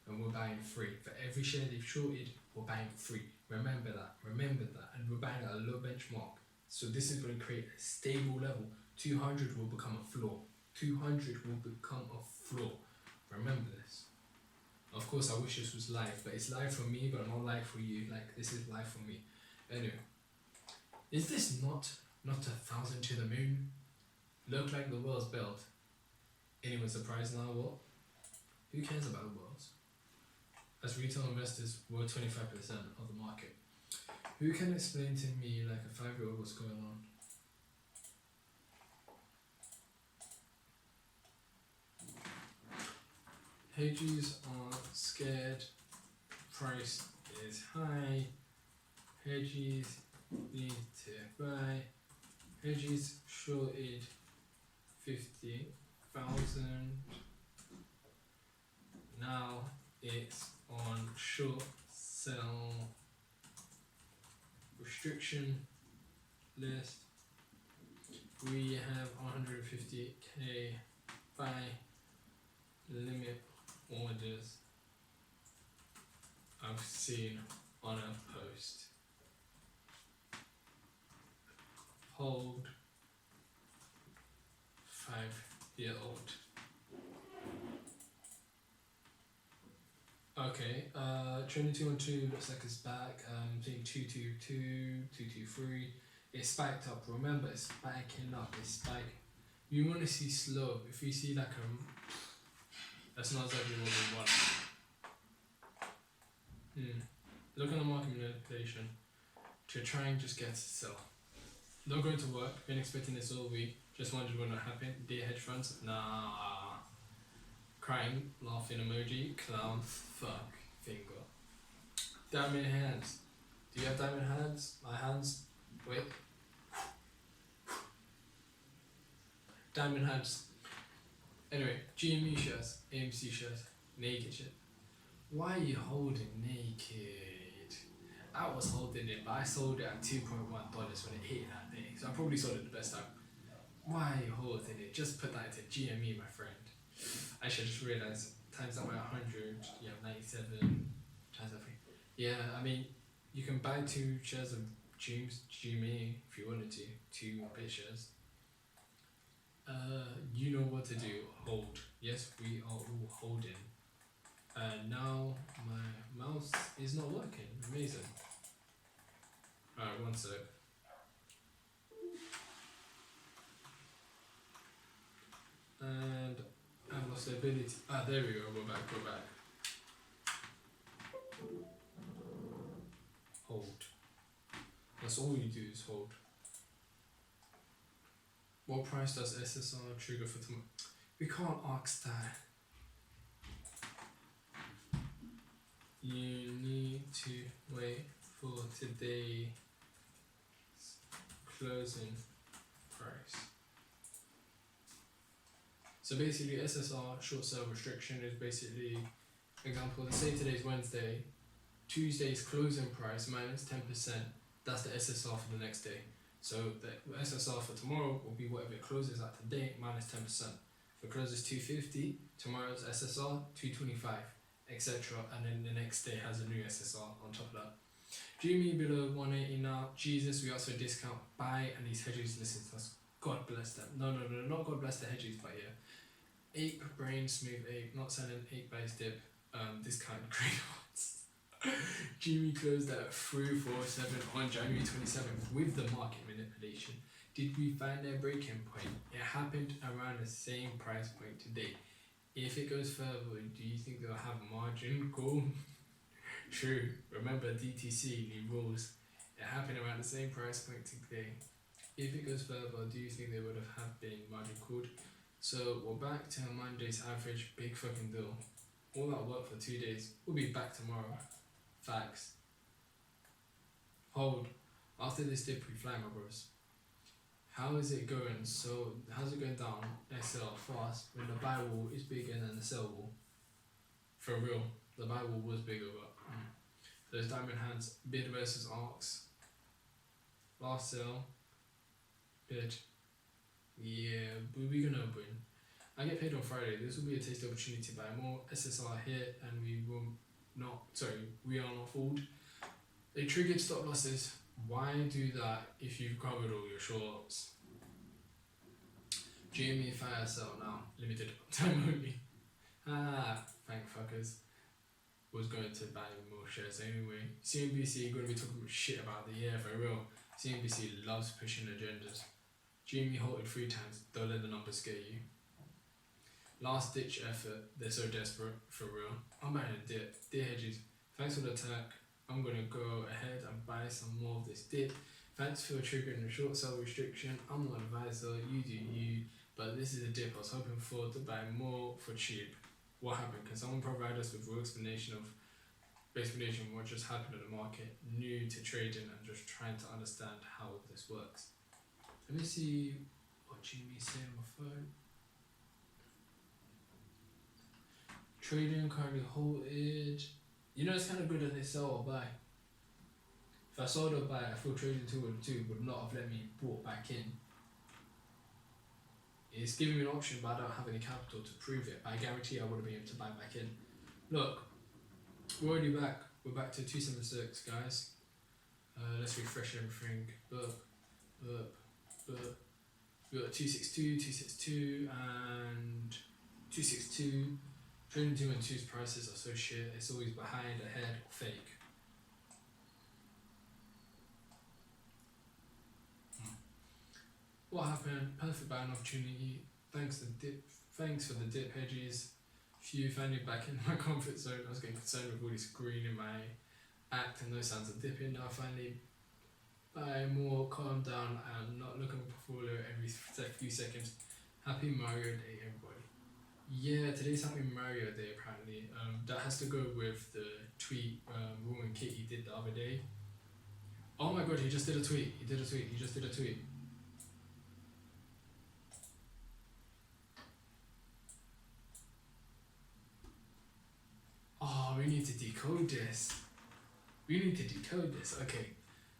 and we're buying 3. For every share they've shorted, we're buying 3. Remember that. And we're buying at a low benchmark. So this is going to create a stable level. 200 will become a floor. 200 will become a floor. Remember this. Of course, I wish this was live, but it's live for me, but not live for you. Like, this is live for me. Anyway, is this not 1,000 to the moon? Look like the world's built. Anyone surprised now? What? Who cares about the world? As retail investors, we're 25% of the market. Who can explain to me, like a 5-year-old, what's going on? Hedges are scared. Price is high. Hedges need to buy. Hedges shorted 50,000. Now it's on short sell restriction list. We have 150k buy limit orders I've seen on a post. Hold 5-year-old. Okay, trending 212 looks like it's back. Seeing 222, 223. It's spiked up. Remember, it's spiking up. It's spiking. You want to see slow. If you see like that's not exactly what we want. Look at the market manipulation to try and just get to sell. Not going to work. Been expecting this all week. Just wondered when it happened. Dear hedge funds, nah. Crying, laughing emoji, clown, fuck, finger. Diamond hands. Do you have diamond hands? My hands. Wait. Diamond hands. Anyway, GME shares, AMC shares, naked shit. Why are you holding naked? I was holding it, but I sold it at $2.1 when it hit that day. So I probably sold it the best time. Why are you holding it? Just put that into GME, my friend. I should just realize times that by 100, you have 97 times that 3. Yeah, I mean, you can buy 2 shares of GME if you wanted to, 2 bit shares. You know what to do. Hold. Yes, we are all holding. Now my mouse is not working. Amazing. Alright, one sec. And I lost the ability. There we go. We're back. Hold. That's all you do is hold. What price does SSR trigger for tomorrow? We can't ask that. You need to wait for today's closing price. So basically SSR short sale restriction is basically, for example, let's say today's Wednesday, Tuesday's closing price minus 10%, that's the SSR for the next day. So the SSR for tomorrow will be whatever it closes at today minus 10%. If it closes 250, tomorrow's SSR 225, etc. And then the next day has a new SSR on top of that. GME below 180 now. Jesus, we asked for a discount. Buy, and these hedges listen to us. God bless them. No, not God bless the hedges, but yeah. Ape, brain, smooth ape, not selling 8 buys dip, discount green ones. GME closed at 347 on January 27th with the market manipulation. Did we find their breaking point? It happened around the same price point today. If it goes further, do you think they'll have margin call? True. Remember DTC, new rules. It happened around the same price point today. If it goes further, do you think they would have been margin called? So we're back to Monday's average. Big fucking deal. All that work for 2 days. We'll be back tomorrow. Facts. Hold. After this dip, we fly, my bros. How is it going? So, how's it going down? SL fast when the buy wall is bigger than the sell wall. For real, the buy wall was bigger, but there's diamond hands. Bid versus arcs. Last sell. Bid. Yeah, but we're gonna win. I get paid on Friday. This will be a tasty opportunity to buy more SSR here, and we are not fooled. They triggered stop losses. Why do that if you've covered all your shorts? GME fire sale now, limited time only. Thank fuckers. Was going to buy more shares anyway. CNBC going to be talking shit about the year for real. CNBC loves pushing agendas. GME halted 3 times, don't let the numbers scare you. Last ditch effort, they're so desperate, for real. I'm buying a dip. Dear hedges, thanks for the attack. I'm going to go ahead and buy some more of this dip. Thanks for triggering the short sell restriction. I'm not an advisor, you do you. But this is a dip I was hoping for to buy more for cheap. What happened? Can someone provide us with real explanation of what just happened in the market? New to trading and just trying to understand how this works. Let me see what GME is saying on my phone. Trading currently halted. You know it's kind of good that they sell or buy. If I sold or buy, I feel trading 2 would not have let me bought back in. It's giving me an option, but I don't have any capital to prove it. I guarantee I would have been able to buy back in. Look, we're already back. We're back to 276, guys. Let's refresh everything. Look. We got 262, 262, and 262. Trading 2 and 2's prices are so shit. It's always behind, ahead, or fake. What happened? Perfect buying opportunity. Thanks for the dip hedges. Few finally back in my comfort zone. I was getting concerned with all this green in my act and no signs of dipping. Now finally buy more, calm down, and not look at my portfolio every few seconds. Happy Mario Day, everybody. Yeah, today's Happy Mario Day apparently. That has to go with the tweet Roman Kitty did the other day. Oh my god, he just did a tweet. He just did a tweet. Oh, we need to decode this. Okay.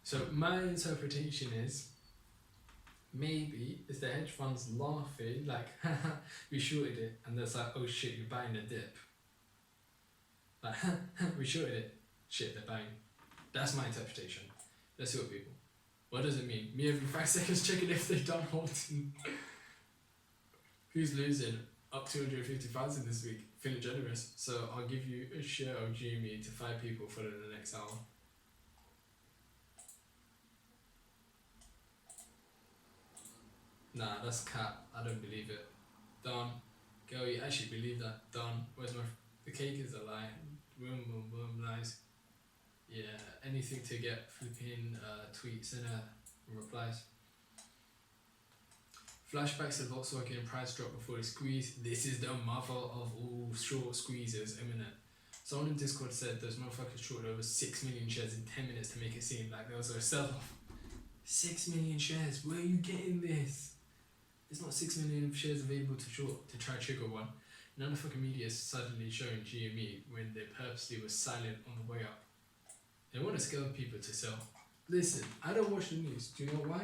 So my interpretation is maybe it's the hedge funds laughing like, haha, we shorted it, and that's like, oh shit, you're buying a dip. Like, we shorted it. Shit, they're buying. That's my interpretation. Let's see what people. What does it mean? Me every 5 seconds checking if they done holding. Who's losing? Up 250,000 this week. Feeling generous. So I'll give you a share of GME to 5 people for the next hour. Nah, that's cap. I don't believe it. Done. Girl, you actually believe that? Done. Where's my... The cake is a lie. Boom, boom, boom. Nice. Yeah, anything to get flipping tweets and replies. Flashbacks to Volkswagen price drop before the squeeze. This is the mother of all short squeezes imminent. Someone in Discord said those motherfuckers shorted over 6 million shares in 10 minutes to make it seem like there was a sell-off. 6 million shares, where are you getting this? There's not 6 million shares available to short to try trigger one. None of the fucking media is suddenly showing GME when they purposely were silent on the way up. They want to scare people to sell. Listen, I don't watch the news. Do you know why?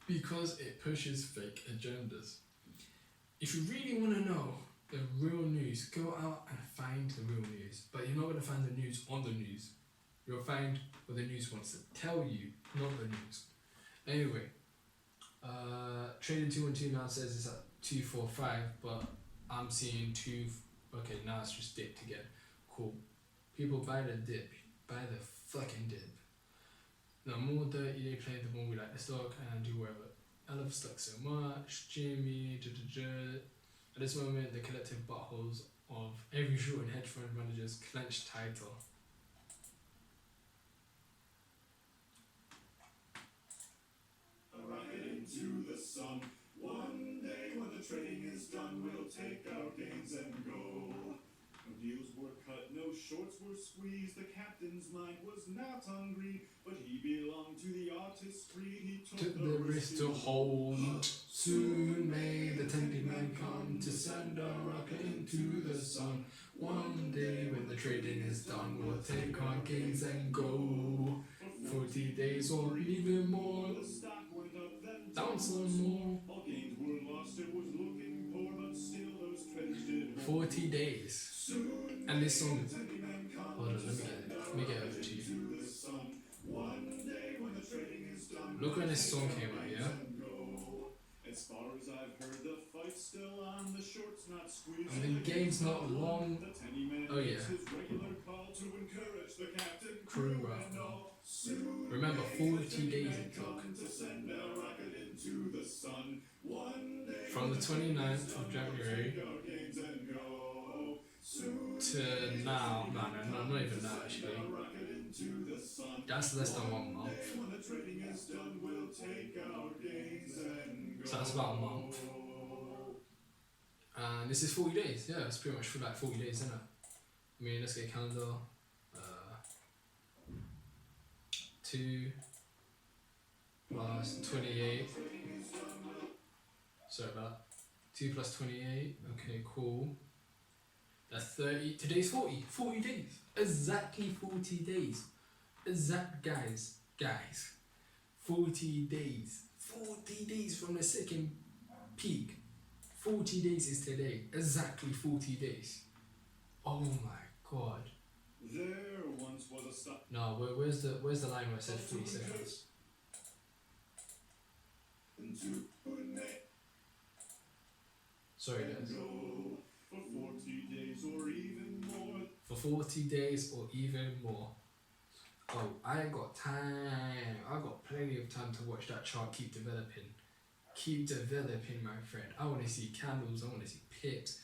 Because it pushes fake agendas. If you really want to know the real news, go out and find the real news. But you're not going to find the news on the news. You'll find what the news wants to tell you, not the news. Anyway, trading 2 and 2 now says it's at 245, but I'm seeing 2. Okay, now it's just dipped again. Cool. People buy the dip. Buy the fucking dip. The more dirty they play, the more we like the stock and do whatever. I love stock so much. Jimmy, At this moment, the collective buttholes of every short and hedge fund managers clenched title. A rocket into the sun. One day when the trading is done, we'll take our gains and go. No deals were cut, no shorts were squeezed. The captain's mind was not hungry, but he belonged to the artistry. He took the risk to hold. Soon may the tempting man come to send a rocket into the sun. One day when the trading is done, we'll take our gains and go. 40 days or even more. The stock went up, then Down some more. all gains were lost. It was looking poor, but still those traders did hope. 40 days. Soon And this song. any man come Hold on, to let send me a get it rocket over to you. into the sun. One day when the trading is done, Look when this we'll song take came our out, gains yeah? and go. As far as I've heard, And the game's not long. The tiny man Oh yeah. makes his regular call to encourage the captain, Crew and all. Soon Remember, may 40 the tiny days man it took. come to send a rocket into the sun. One day From the 29th of we'll January take our gains and go. Soon to now. No, not even now actually. a rocket into the sun. That's less than 1 month. When the trading is done, we'll take our gains and go. So that's about a month. And this is 40 days. Yeah, it's pretty much for like 40 days, isn't it? I mean, let's get a calendar. 2 plus 28. Sorry about that. 2 plus 28. Okay, cool. That's 30. Today's 40. 40 days. Exactly 40 days. Guys. 40 days. 40 days from the second peak. 40 days is today. Exactly 40 days. Oh my god. There once was a stop. No, where's the line where it said 3 seconds? Sorry guys. For 40 days or even more. For 40 days or even more. Oh, I ain't got time. I got plenty of time to watch that chart keep developing. Keep developing, my friend. I want to see candles. I want to see pips.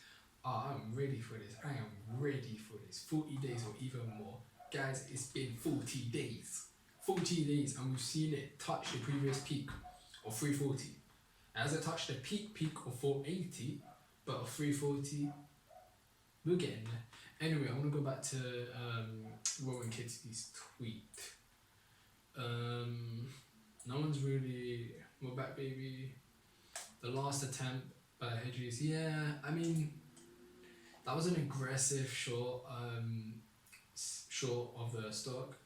Oh, I'm ready for this. I am ready for this. 40 days or even more. Guys, it's been 40 days. 40 days and we've seen it touch the previous peak of 340. It hasn't touched the peak of 480, but of 340, we're getting there. Anyway, I want to go back to Rowan Kitty's tweet. No one's really... We're back, baby. The last attempt by Hedges. Yeah, I mean, that was an aggressive short of the stock.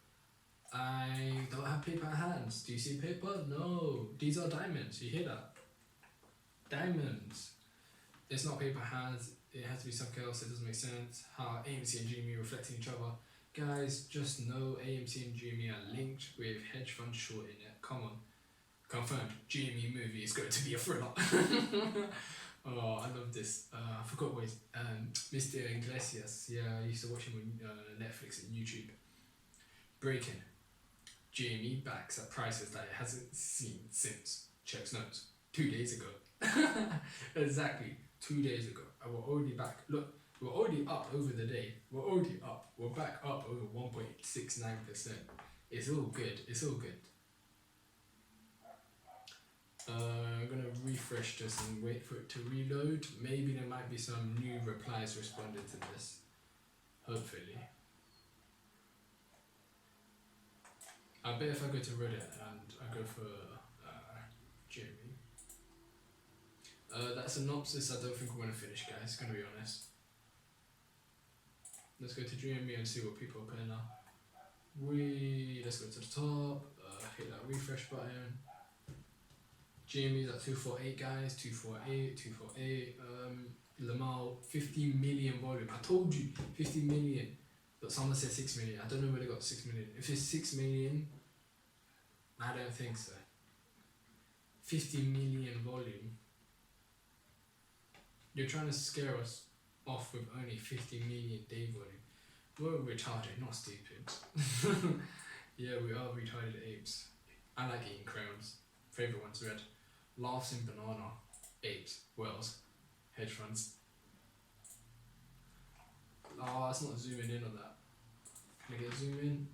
I don't have paper hands. Do you see paper? No. These are diamonds. You hear that? Diamonds. It's not paper hands. It has to be something else. It doesn't make sense. How AMC and GME reflecting each other. Guys, just know AMC and GME are linked with hedge fund short in it. Come on. Confirmed. GME movie is going to be a thriller. Oh, I love this. I forgot what Mr. Iglesias. Yeah, I used to watch him on Netflix and YouTube. Breaking. GME backs at prices that it hasn't seen since. Checks notes. 2 days ago. Exactly. 2 days ago. And we're already back. Look, we're already up over the day. We're already up. We're back up over 1.69%. It's all good. It's all good. I'm gonna refresh this and wait for it to reload. Maybe there might be some new replies responding to this. Hopefully. I bet if I go to Reddit and I go for GME. That synopsis I don't think we're gonna finish, guys, gonna be honest. Let's go to GME and see what people are putting now. Let's go to the top, hit that refresh button. GME's at 248, guys, 248, 248. Lamal, 50 million volume. I told you 50 million, but someone said 6 million. I don't know where they got 6 million. If it's 6 million, I don't think so. 50 million volume. You're trying to scare us off with only 50 million day volume. We're retarded, not stupid. Yeah, we are retarded apes. I like eating crowns. Favorite one's red. Laughs in banana. Apes. Whales. Hedge funds. Oh, it's not zooming in on that. Can I get a zoom in?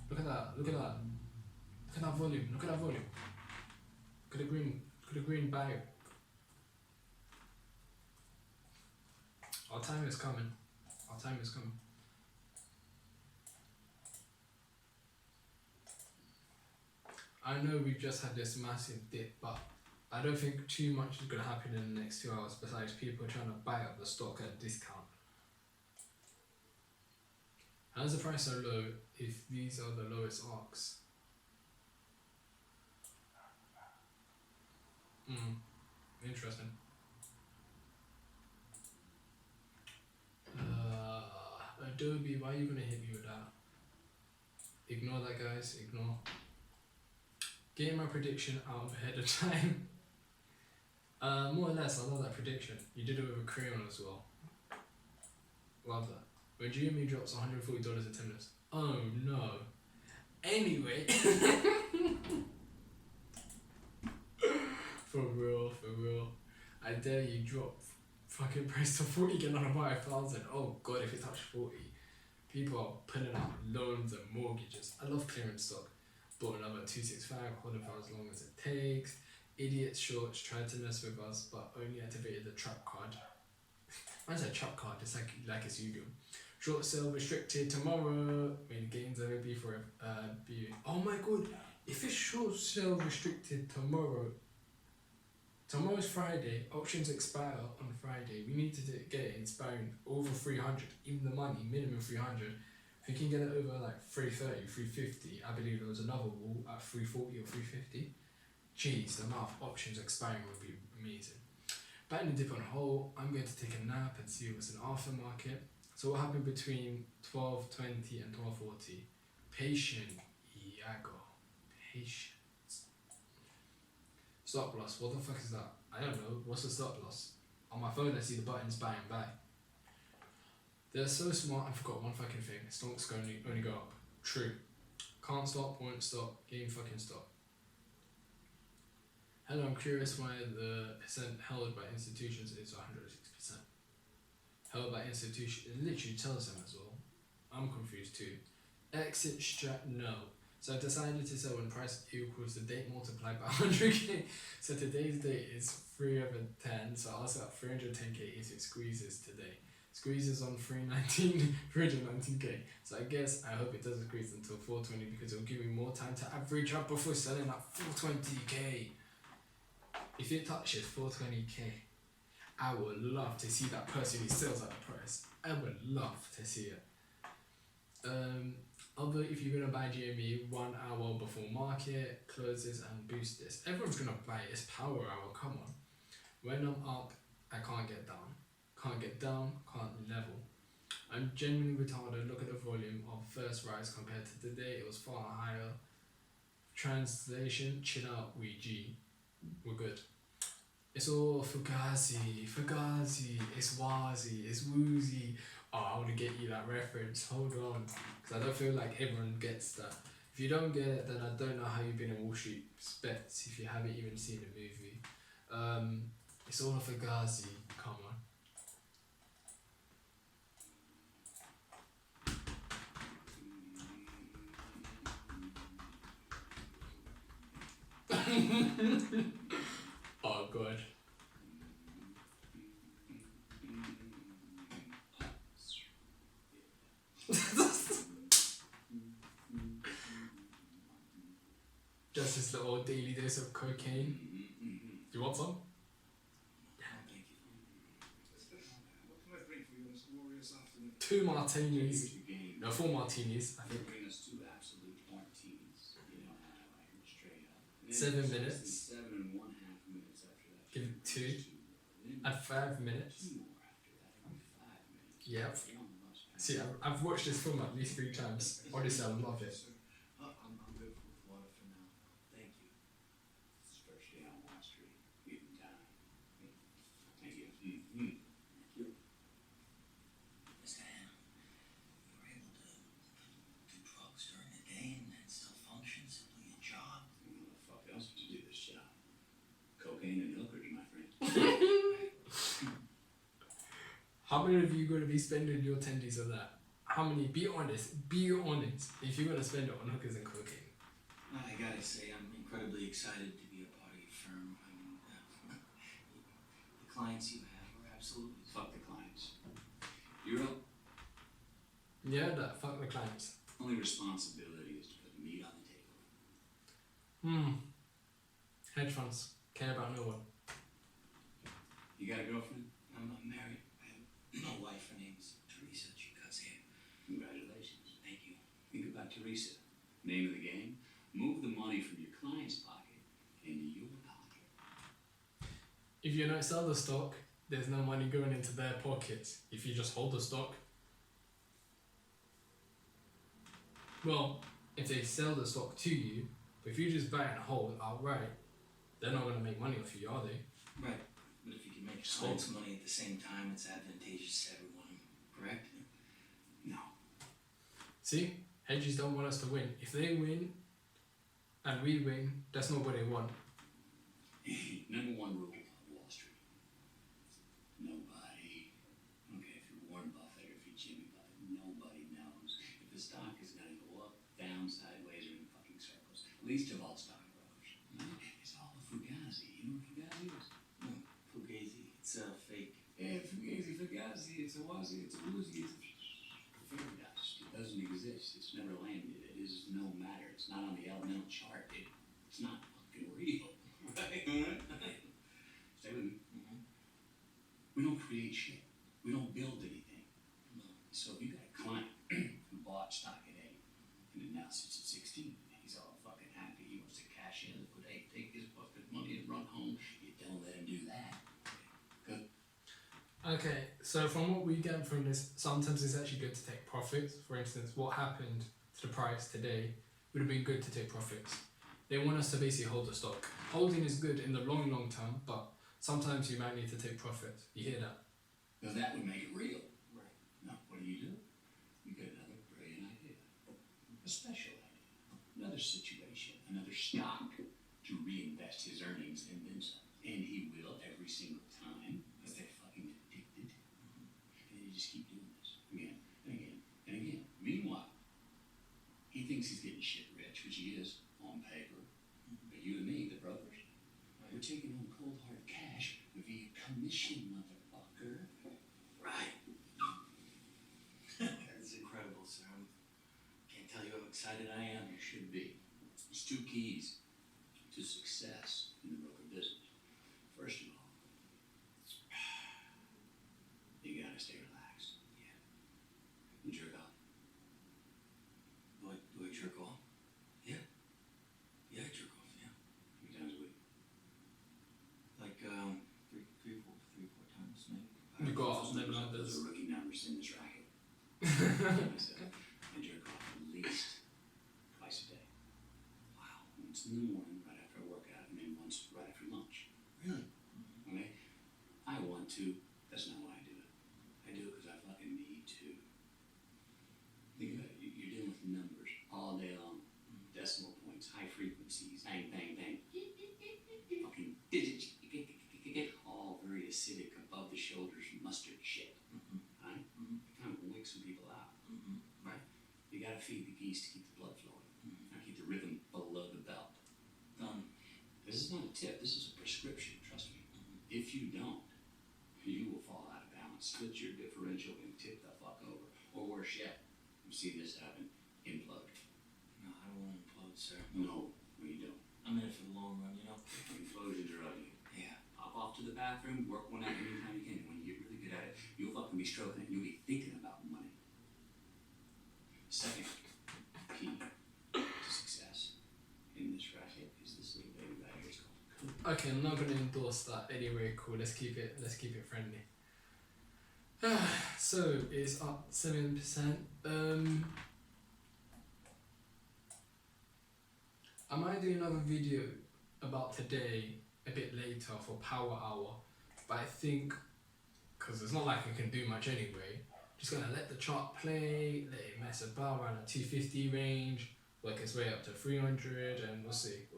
Look at that. Look at that. Look at that volume. Look at that volume. Look at the green bio. Our time is coming. Our time is coming. I know we've just had this massive dip, but I don't think too much is going to happen in the next 2 hours besides people trying to buy up the stock at a discount. How's the price so low if these are the lowest arcs? Interesting. Adobe, why are you going to hit me with that? Ignore that, guys, ignore. Getting my prediction out ahead of time. More or less, I love that prediction. You did it with a crayon as well. Love that. When GME drops $140 in 10 minutes. Oh no. Anyway. For real, for real. I dare you drop fucking price to 40, get another buy 1,000. Oh god, if it touched 40. People are putting out loans and mortgages. I love clearing stock. Bought another 265, hold it for as long as it takes. Idiot shorts tried to mess with us, but only activated the trap card. When I say trap card, it's like it's Yu-Gi-Oh! Short sale restricted tomorrow. May the gains ever be for be. Oh my god! If it's short sale restricted tomorrow, tomorrow's Friday. Options expire on Friday. We need to get it expiring over 300. Even the money minimum 300. If you can get it over like 330, 350. I believe there was another wall at 340 or 350. Jeez, the amount of options expiring would be amazing. Batting the dip on hold, I'm going to take a nap and see what's in aftermarket. So what happened between 12:20 and 12:40? Patient, Iago. Patience. Stop loss, what the fuck is that? I don't know, what's the stop loss? On my phone I see the buttons buy and buy. They're so smart, I forgot one fucking thing. Stocks only go up. True. Can't stop, won't stop, game fucking stop. Hello, I'm curious why the percent held by institutions is 106%. Held by institutions, it literally tells them as well. I'm confused too. Exit strat, no. So I decided to sell when price equals the date multiplied by 100k. So today's date is 3 over 10, so I'll sell 310k if it squeezes today. Squeezes on 319k. So I hope it doesn't squeeze until 420 because it'll give me more time to average up before selling at 420k. If it touches 420k, I would love to see that person who sells at the price. I would love to see it. Although if you're gonna buy GME 1 hour before market closes and boost this, everyone's gonna buy it. It's power hour. Come on. When I'm up, I can't get down. Can't get down. Can't level. I'm genuinely retarded. Look at the volume of first rise compared to today. It was far higher. Translation: chill out. We're good. It's all Fugazi, it's Wazi, it's Woozy. Oh, I want to get you that reference. Hold on, because I don't feel like everyone gets that. If you don't get it, then I don't know how you've been in Wall Street Bets if you haven't even seen the movie. It's all Fugazi. Come on. Oh god. Just this little daily dose of cocaine. Do you want some? Thank you. What can I bring for you on this glorious afternoon? 2 martinis. No, 4 martinis, I think. Bring us 2 absolute martinis. You know how I like it straight up. 7 minutes. 7 and 1/2 minutes after that. Give it 2. At 5 minutes. 2 more after that. Every 5 minutes. Yep. One much better. See, I've watched this film at least 3 times. Honestly, I love it. I'm good with water for now. Thank you. It's the first day on Wall Street. Getting time. Thank you. Thank you. Mr. Ham, you were able to do drugs during the day and still function, still do your job. What the fuck else would you do this job? Cocaine and hookers, my friend. How many of you going to be spending your tendies on that? How many? Be honest. Be honest. If you're going to spend it on hookers and cocaine. I gotta say, I'm incredibly excited to be a part of your firm. I mean, the clients you have are absolutely... Fuck the clients. Your Yeah, that. Fuck the clients. only responsibility is to put meat on the table. Hedge funds. Care about no one. You got a girlfriend? I'm married. I have a wife. Her name's Teresa GEOCASH. Congratulations. Thank you. Think about Teresa. Name of the game? Move the money from your client's pocket into your pocket. If you don't sell the stock, there's no money going into their pockets. If you just hold the stock, well, if they sell the stock to you, but if you just buy and hold outright, they're not going to make money off you, are they? Right. But if you can make lots of money at the same time, it's advantageous to everyone, correct? No. See, hedges don't want us to win. If they win and we win, that's not what they want. Number one rule of Wall Street. Nobody, okay, if you're Warren Buffett or if you're Jimmy Buffett, nobody knows if the stock is going to go up, down, sideways, or in fucking circles. Least of all stockbrokers. It's all a fugazi. You know what fugazi is? No, Fugazi. It's a fake. Yeah, fugazi, it's a wazi, it's a woozy, it's a fairy dust. It doesn't exist. It's never landed. It is no matter. It's not on the elemental chart. It's not fucking real. Right? Stay with me. We don't create shit. We don't build anything. So if you got a client who bought stock at 8 and it now sits at 16, and he's all fucking happy, he wants to cash in and put 8, take his fucking money and run home, you don't let him do that. Good. Okay, so from what we get from this, sometimes it's actually good to take profits. For instance, what happened to the price today would have been good to take profits. They want us to basically hold the stock. Holding is good in the long term, but sometimes you might need to take profits. You hear that? Because that would make it real. Right. Now, what do? You get another brilliant idea. A special idea. Another situation, another stock to reinvest his earnings and then some. And he will every single time because they're fucking addicted. And you just keep doing this again and again and again. Meanwhile, he thinks he's getting shit rich, which he is on paper. But you and me, the brokers, we're taking home cold hard cash via commission, motherfucker. Right. That's incredible, sir. Can't tell you how excited I am. You should be. There's 2 keys to success in the broker business. First of all, you gotta stay relaxed. Yeah. And jerk off. Do I jerk off? Yeah. Yeah, I jerk off, yeah. How many times a week? Like, three, four times, maybe. You got off them Those numbers. are rookie numbers in this racket. I jerk off at least twice a day. Wow. Once in the morning, right after I work out, and then once right after lunch. Really? Okay? I want to. That's not why I do it. I do it because I fucking need to. Think about it. You're dealing with numbers all day long. Decimal points, high frequencies, bang, bang, bang. Fucking digits. All very acidic, above the shoulders, mustard shit. Right? It kind of wakes some people out. Right? You gotta feed the geese to keep the blood flowing. Now keep the rhythm below the belt. Done. This is not a tip, this is a prescription, trust me. If you don't, you will fall out of balance, split your differential and tip the fuck over. Or worse yet, you see this happen, implode. No, I don't want to implode, sir. No, you don't. I'm in it for the long run, you know? Implosions are ugly. Yeah. Pop off to the bathroom, work one out anytime you can. When you get really good at it, you'll fucking be stroking it, you'll be thinking about money. Second key to success in this racket is this little baby right here. It's called Okay, I'm not gonna endorse that anyway. Cool. Let's keep it friendly. So it's up 7%. I might do another video about today a bit later for Power Hour, but I think because it's not like I can do much anyway. Just gonna let the chart play, let it mess about around the 250 range, work its way up to 300, and we'll see.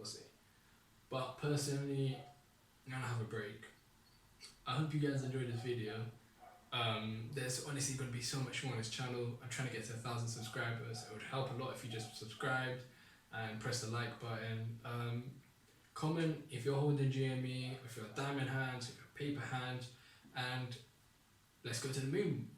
But personally, I'm gonna have a break. I hope you guys enjoyed this video. There's honestly going to be so much more on this channel. I'm trying to get to 1,000 subscribers. It would help a lot if you just subscribed and press the like button. Comment if you're holding GME, if you're diamond hands, if you're paper hands, and let's go to the moon.